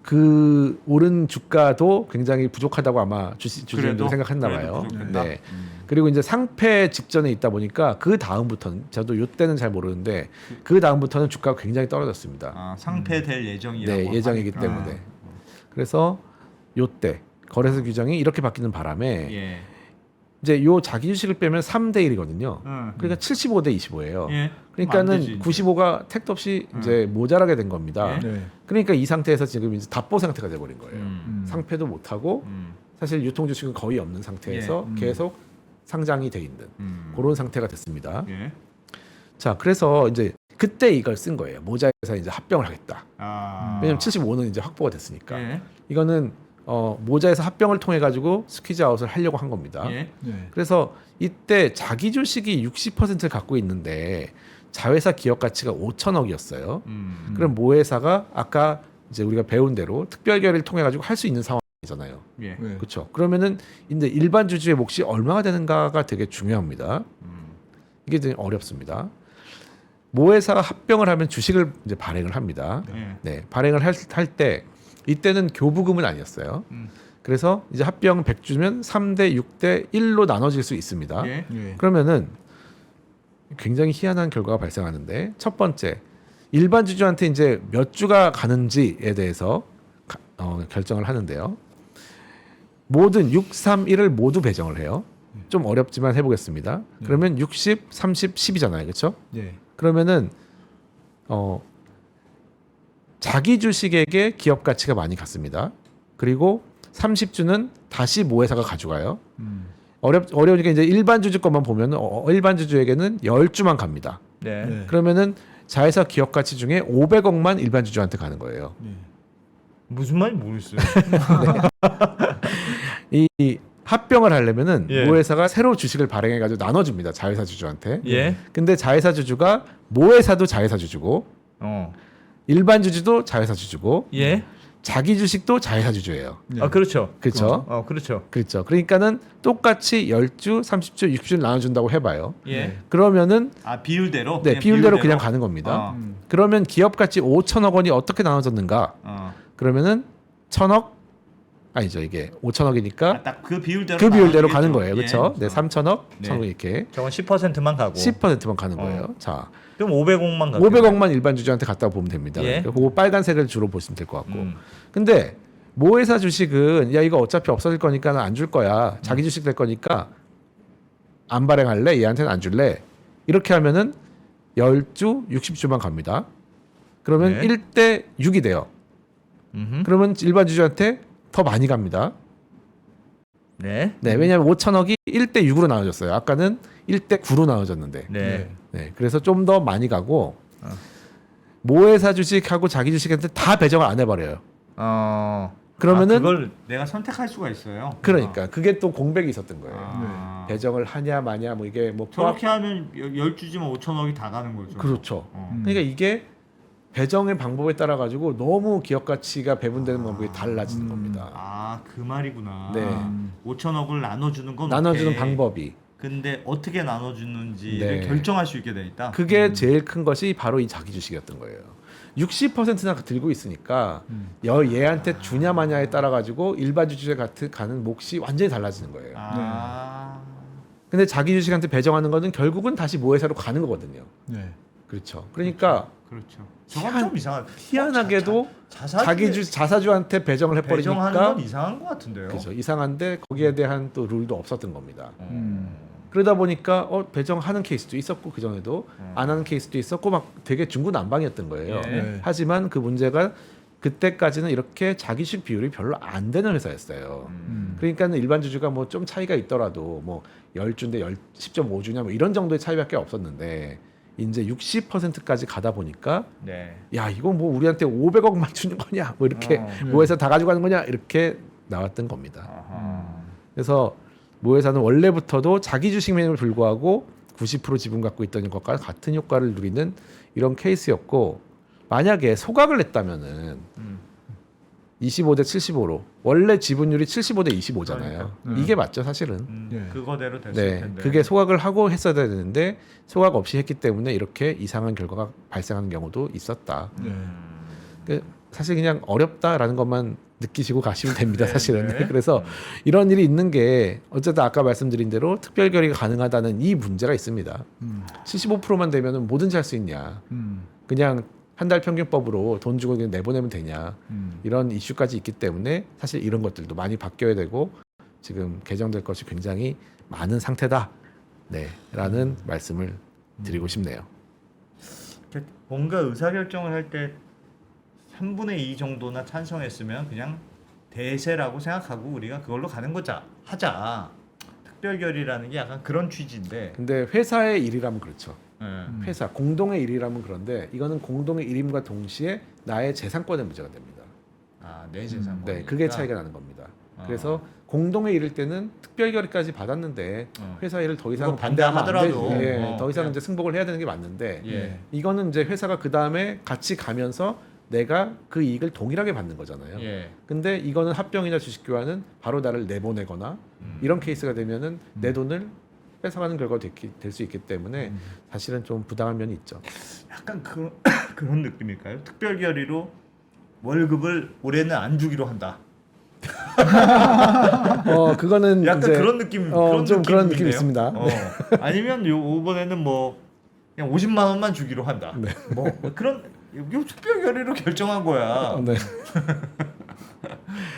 Speaker 3: 그 오른 주가도 굉장히 부족하다고 아마 주주들이
Speaker 1: 그래도?
Speaker 3: 생각했나
Speaker 1: 그래도
Speaker 3: 봐요.
Speaker 1: 부족했다?
Speaker 3: 네. 그리고 이제 상패 직전에 있다 보니까 그 다음부터는 저도 요때는 잘 모르는데 그 다음부터는 주가가 굉장히 떨어졌습니다.
Speaker 1: 상패될 예정이라고
Speaker 3: 네, 예정이기
Speaker 1: 하니까.
Speaker 3: 때문에. 그래서 요때 거래소 규정이 이렇게 바뀌는 바람에
Speaker 1: 예.
Speaker 3: 이제 요 자기 주식을 빼면 3대 1이거든요.
Speaker 1: 응.
Speaker 3: 그러니까 75대 25예요.
Speaker 1: 예.
Speaker 3: 그러니까는 95가 택도 없이 이제 모자라게 된 겁니다.
Speaker 1: 예.
Speaker 2: 네.
Speaker 3: 그러니까 이 상태에서 지금 이제 답보 상태가 돼 버린 거예요. 상패도 못 하고 사실 유통 주식은 거의 없는 상태에서 계속 상장이 돼 있는 그런 상태가 됐습니다.
Speaker 1: 예.
Speaker 3: 자, 그래서 이제 그때 이걸 쓴 거예요. 모자에서 이제 합병을 하겠다. 왜냐면 75는 이제 확보가 됐으니까.
Speaker 1: 예.
Speaker 3: 이거는 모자에서 합병을 통해 가지고 스퀴즈 아웃을 하려고 한 겁니다.
Speaker 1: 예.
Speaker 2: 네.
Speaker 3: 그래서 이때 자기 주식이 60%를 갖고 있는데 자회사 기업 가치가 5천억이었어요. 그럼 모회사가 아까 이제 우리가 배운 대로 특별 결의를 통해 가지고 할 수 있는 상황이 잖아요.
Speaker 4: 예.
Speaker 2: 네.
Speaker 3: 그렇죠. 그러면은 이제 일반 주주의 몫이 얼마가 되는가가 되게 중요합니다. 이게 되게 어렵습니다. 모회사가 합병을 하면 주식을 이제 발행을 합니다.
Speaker 4: 예.
Speaker 3: 네, 발행을 할 때 이때는 교부금은 아니었어요. 그래서 이제 합병 100주면 3대 6대 1로 나눠질 수 있습니다.
Speaker 4: 예.
Speaker 2: 예.
Speaker 3: 그러면은 굉장히 희한한 결과가 발생하는데 첫 번째 일반 주주한테 이제 몇 주가 가는지에 대해서 결정을 하는데요. 모든 6, 3, 1을 모두 배정을 해요. 좀 어렵지만 해보겠습니다. 그러면 60, 30, 10이잖아요, 그렇죠?
Speaker 2: 예.
Speaker 3: 그러면은 자기 주식에게 기업 가치가 많이 갔습니다. 그리고 30주는 다시 모회사가 가져가요. 어려우니까 이제 일반 주주 것만 보면 일반 주주에게는 10주만 갑니다.
Speaker 1: 네.
Speaker 2: 네.
Speaker 3: 그러면은 자회사 기업 가치 중에 500억만 일반 주주한테 가는 거예요.
Speaker 2: 예.
Speaker 1: 무슨 말인지 모르겠어요.
Speaker 3: 이 합병을 하려면은
Speaker 1: 예.
Speaker 3: 모회사가 새로 주식을 발행해 가지고 나눠줍니다. 자회사 주주한테.
Speaker 1: 예.
Speaker 3: 근데 자회사 주주가 모회사도 자회사 주주고
Speaker 1: 어.
Speaker 3: 일반 주주도 자회사 주주고
Speaker 1: 예.
Speaker 3: 자기 주식도 자회사 주주예요.
Speaker 2: 네.
Speaker 1: 아 그렇죠.
Speaker 3: 그렇죠?
Speaker 1: 그렇죠.
Speaker 3: 그렇죠. 그러니까는 똑같이 10주, 30주, 60주를 나눠준다고 해봐요.
Speaker 1: 예.
Speaker 3: 그러면은
Speaker 4: 아 비율대로.
Speaker 3: 네, 비율대로 그냥 가는 겁니다.
Speaker 4: 어.
Speaker 3: 그러면 기업 가치 5천억 원이 어떻게 나눠졌는가?
Speaker 4: 어.
Speaker 3: 그러면은 1,000억 아니죠. 이게 5천억이니까
Speaker 4: 딱 그 비율대로.
Speaker 3: 그 비율대로
Speaker 4: 나눠지겠죠.
Speaker 3: 가는 거예요.
Speaker 4: 예.
Speaker 3: 그렇죠? 네, 3천억,
Speaker 4: 네.
Speaker 3: 1,000억 이렇게
Speaker 1: 저건 10%만 가고
Speaker 3: 10%만 가는 거예요. 자,
Speaker 1: 그럼 500억만 가고
Speaker 3: 500억만 일반 주주한테 갖다 보면 됩니다.
Speaker 1: 예.
Speaker 3: 그거 빨간색을 주로 보시면 될 것 같고. 근데 모회사 주식은 야 이거 어차피 없어질 거니까 안 줄 거야. 자기 주식 될 거니까 안 발행할래? 얘한테는 안 줄래? 이렇게 하면은 10주, 60주만 갑니다. 그러면
Speaker 1: 네.
Speaker 3: 1대 6이 돼요. 그러면 일반 주주한테 더 많이 갑니다.
Speaker 1: 네.
Speaker 3: 네, 왜냐하면 5천억이 1대 6으로 나눠졌어요. 아까는 1대 9로 나눠졌는데.
Speaker 1: 네.
Speaker 3: 네, 그래서 좀 더 많이 가고 모회사 주식하고 자기 주식한테 다 배정을 안 해버려요. 그러면은
Speaker 4: 그걸 내가 선택할 수가 있어요.
Speaker 3: 그러니까 그게 또 공백이 있었던 거예요.
Speaker 4: 아.
Speaker 3: 배정을 하냐 마냐 뭐 이게 뭐 포함
Speaker 4: 저렇게 하면 10주지만 5천억이 다 가는 거죠.
Speaker 3: 그렇죠.
Speaker 4: 어.
Speaker 3: 그러니까 이게 배정의 방법에 따라 가지고 너무 기업 가치가 배분되는 방법이 달라지는 겁니다.
Speaker 4: 아, 그 말이구나.
Speaker 3: 네.
Speaker 4: 5천억을 나눠주는 건
Speaker 3: 나눠주는
Speaker 4: 오케이.
Speaker 3: 방법이
Speaker 4: 근데 어떻게 나눠주는지를
Speaker 3: 네.
Speaker 4: 결정할 수 있게 돼 있다.
Speaker 3: 그게 제일 큰 것이 바로 이 자기 주식이었던 거예요. 60%나 들고 있으니까 얘한테 주냐 마냐에 따라 가지고 일반 주주에 가는 몫이 완전히 달라지는 거예요.
Speaker 4: 아.
Speaker 3: 근데 자기 주식한테 배정하는 거는 결국은 다시 모회사로 가는 거거든요.
Speaker 2: 네.
Speaker 3: 그렇죠. 그러니까
Speaker 4: 그렇죠. 저건 좀 이상한.
Speaker 3: 희한하게도
Speaker 4: 자사주
Speaker 3: 자사주한테 배정을
Speaker 4: 배정하는
Speaker 3: 해버리니까
Speaker 4: 건 이상한 것 같은데요.
Speaker 3: 그렇죠. 이상한데 거기에 대한 또 룰도 없었던 겁니다.
Speaker 2: 음.
Speaker 3: 그러다 보니까 배정하는 케이스도 있었고 그 전에도 안 하는 케이스도 있었고 막 되게 중구난방이었던 거예요.
Speaker 4: 예.
Speaker 2: 네.
Speaker 3: 하지만 그 문제가 그때까지는 이렇게 자기주식 비율이 별로 안 되는 회사였어요. 그러니까는 일반 주주가 뭐 좀 차이가 있더라도 뭐 10주인데 10.5주냐 뭐 이런 정도의 차이밖에 없었는데 이제 60%까지 가다 보니까
Speaker 1: 네.
Speaker 3: 야 이거 뭐 우리한테 500억만 주는 거냐 뭐 이렇게
Speaker 1: 어.
Speaker 3: 모회사 다 가져가는 거냐 이렇게 나왔던 겁니다.
Speaker 1: 아하.
Speaker 3: 그래서 모회사는 원래부터도 자기 주식임에도 불구하고 90% 지분 갖고 있던 것과 같은 효과를 누리는 이런 케이스였고 만약에 소각을 했다면은 25대 75로 원래 지분율이 75대 25잖아요.
Speaker 2: 그러니까.
Speaker 3: 이게 맞죠 사실은.
Speaker 2: 네.
Speaker 4: 그거대로 됐을
Speaker 3: 네,
Speaker 4: 텐데.
Speaker 3: 그게 소각을 하고 했어야 되는데 소각 없이 했기 때문에 이렇게 이상한 결과가 발생하는 경우도 있었다.
Speaker 2: 네.
Speaker 3: 그 사실 그냥 어렵다라는 것만 느끼시고 가시면 됩니다.
Speaker 4: 네,
Speaker 3: 사실은.
Speaker 4: 네.
Speaker 3: 그래서 이런 일이 있는 게 어쨌든 아까 말씀드린 대로 특별 결의가 가능하다는 이 문제가 있습니다. 75%만 되면은 뭐든지 할 수 있냐? 그냥 한 달 평균법으로 돈 주고 그냥 내보내면 되냐? 이런 이슈까지 있기 때문에 사실 이런 것들도 많이 바뀌어야 되고 지금 개정될 것이 굉장히 많은 상태다. 네, 라는 말씀을 드리고 싶네요.
Speaker 1: 뭔가 의사결정을 할 때 3분의 2 정도나 찬성했으면 그냥 대세라고 생각하고 우리가 그걸로 가는 거자 하자. 특별결의라는 게 약간 그런 취지인데.
Speaker 3: 근데 회사의 일이라면 그렇죠.
Speaker 1: 예.
Speaker 3: 회사 공동의 일이라면 그런데 이거는 공동의 일임과 동시에 나의 재산권의 문제가 됩니다.
Speaker 1: 아, 내 재산.
Speaker 3: 네, 그게 차이가 나는 겁니다.
Speaker 1: 아.
Speaker 3: 그래서 공동의 일일 때는 특별결의까지 받았는데 회사 일을 더 이상
Speaker 1: 그거
Speaker 3: 반대하면 안
Speaker 1: 반대하더라도,
Speaker 3: 되지. 예,
Speaker 1: 어,
Speaker 3: 더 이상
Speaker 1: 그냥-
Speaker 3: 이제 승복을 해야 되는 게 맞는데
Speaker 1: 예.
Speaker 3: 이거는 이제 회사가 그 다음에 같이 가면서 내가 그 이익을 동일하게 받는 거잖아요.
Speaker 4: 예.
Speaker 3: 근데 이거는 합병이나 주식 교환은 바로 나를 내보내거나 이런 케이스가 되면은 내 돈을 뺏어가는 결과가 될 수 있기 때문에 사실은 좀 부당한 면이 있죠.
Speaker 1: 약간 그런 느낌일까요? 특별 결의로 월급을 올해는 안 주기로 한다.
Speaker 3: 그거는
Speaker 1: 약간
Speaker 3: 이제
Speaker 1: 그런 느낌,
Speaker 3: 좀 그런 느낌이
Speaker 1: 느낌이네요.
Speaker 3: 있습니다.
Speaker 1: 아니면 이번에는 뭐 그냥 50만 원만 주기로 한다.
Speaker 3: 네.
Speaker 1: 뭐 그런 요 특별 결의로 결정한 거야.
Speaker 3: 네.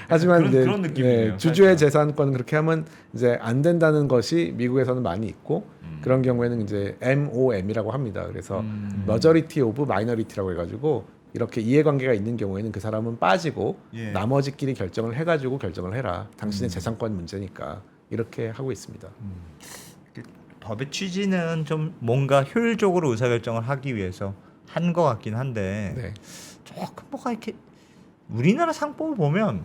Speaker 3: 하지만
Speaker 1: 그런-
Speaker 3: 이제
Speaker 1: 그런 느낌이네요,
Speaker 3: 주주의
Speaker 1: 살짝.
Speaker 3: 재산권 그렇게 하면 이제 안 된다는 것이 미국에서는 많이 있고 그런 경우에는 이제 MOM이라고 합니다. 그래서 Majority of Minority라고 해가지고 이렇게 이해관계가 있는 경우에는 그 사람은 빠지고
Speaker 1: 예.
Speaker 3: 나머지끼리 결정을 해가지고 결정을 해라. 당신의 재산권 문제니까 이렇게 하고 있습니다.
Speaker 1: 법의 취지는 좀 뭔가 효율적으로 의사결정을 하기 위해서 한 것 같긴 한데
Speaker 3: 네.
Speaker 1: 조금 뭐가 이렇게 우리나라 상법을 보면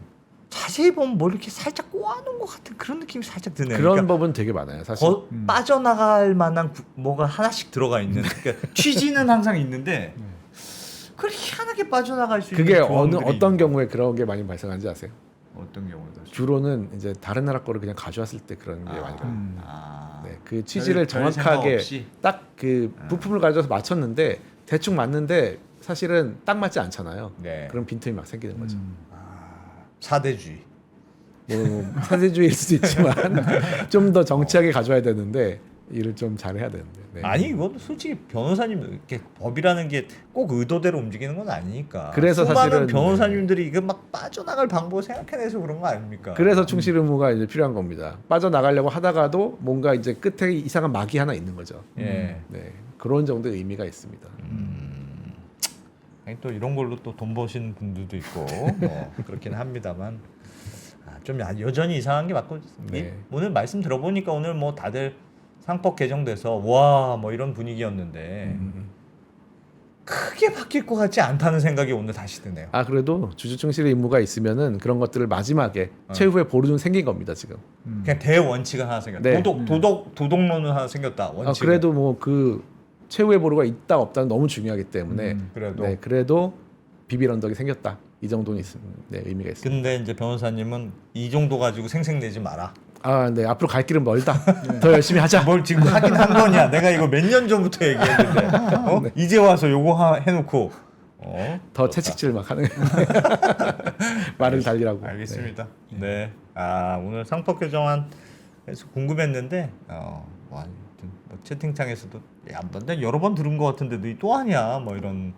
Speaker 1: 자세히 보면 뭐 이렇게 살짝 꼬아놓은 것 같은 그런 느낌이 살짝 드네요.
Speaker 3: 그런
Speaker 1: 그러니까
Speaker 3: 법은 되게 많아요. 사실.
Speaker 1: 빠져나갈 만한 뭐가 하나씩 들어가 있는 그러니까 취지는 항상 있는데 그걸 희한하게 빠져나갈 수 있는
Speaker 3: 그게
Speaker 1: 조항들이
Speaker 3: 어떤
Speaker 1: 있는
Speaker 3: 경우에 그런 게 많이 발생하는지 아세요?
Speaker 1: 어떤 경우다.
Speaker 3: 주로는 이제 다른 나라 거를 그냥 가져왔을 때 그런 게 많이 가요. 네, 그 취지를
Speaker 1: 별 생각
Speaker 3: 정확하게
Speaker 1: 없이.
Speaker 3: 딱 그 부품을 가져와서 맞췄는데 대충 맞는데 사실은 딱 맞지 않잖아요.
Speaker 1: 네.
Speaker 3: 그럼 빈틈이 막 생기는 거죠.
Speaker 1: 사대주의.
Speaker 3: 뭐 사대주의일 수도 있지만 좀 더 정치하게 가져와야 되는데 일을 좀 잘해야 되는데. 네.
Speaker 1: 아니 이건 솔직히 변호사님 이렇게 법이라는 게 꼭 의도대로 움직이는 건 아니니까.
Speaker 3: 그래서
Speaker 1: 수많은
Speaker 3: 사실은
Speaker 1: 변호사님들이 이거 막 빠져나갈 방법을 생각해내서 그런 거 아닙니까?
Speaker 3: 그래서 충실 의무가 이제 필요한 겁니다. 빠져나가려고 하다가도 뭔가 이제 끝에 이상한 막이 하나 있는 거죠.
Speaker 1: 예.
Speaker 3: 네, 그런 정도의 의미가 있습니다.
Speaker 1: 아니, 또 이런 걸로 또 돈 버시는 분들도 있고 뭐 그렇긴 합니다만 좀 여전히 이상한 게 맞고
Speaker 3: 네.
Speaker 1: 오늘 말씀 들어보니까 오늘 뭐 다들 상법 개정돼서 와 뭐 이런 분위기였는데 크게 바뀔 것 같지 않다는 생각이 오늘 다시 드네요.
Speaker 3: 아 그래도 주주 충실의 의무가 있으면은 그런 것들을 마지막에 최후의 보루는 생긴 겁니다 지금.
Speaker 1: 그냥 대원칙은 하나 생겼다.
Speaker 3: 네.
Speaker 1: 도덕론은 하나 생겼다. 원칙.
Speaker 3: 그래도 뭐 그 최후의 보루가 있다 없다는 너무 중요하기 때문에
Speaker 1: 그래도.
Speaker 3: 네, 그래도 비빌 언덕이 생겼다 이 정도는 네, 의미가 있습니다.
Speaker 1: 근데 이제 변호사님은 이 정도 가지고 생색내지 마라.
Speaker 3: 아, 네 앞으로 갈 길은 멀다. 더 열심히 하자.
Speaker 1: 뭘 지금 하긴 한 거냐? 내가 이거 몇 년 전부터 얘기했는데 어? 이제 와서 요거 해놓고
Speaker 3: 더 채찍질 막 하는 말을 달리라고.
Speaker 1: 알겠습니다. 네. 아 오늘 상법 개정안에서 궁금했는데 뭐 하여튼 뭐 채팅창에서도 야, 난 여러 번 들은 것 같은데 너희 또 하냐? 뭐 이런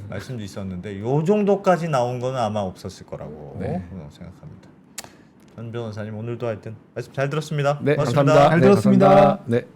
Speaker 1: 말씀도 있었는데 요 정도까지 나온 거는 아마 없었을 거라고 생각합니다. 전 변호사님 오늘도 하여튼 말씀 잘 들었습니다.
Speaker 3: 네,
Speaker 1: 고맙습니다.
Speaker 3: 감사합니다.
Speaker 2: 잘
Speaker 3: 네,
Speaker 2: 들었습니다.
Speaker 3: 감사합니다. 네.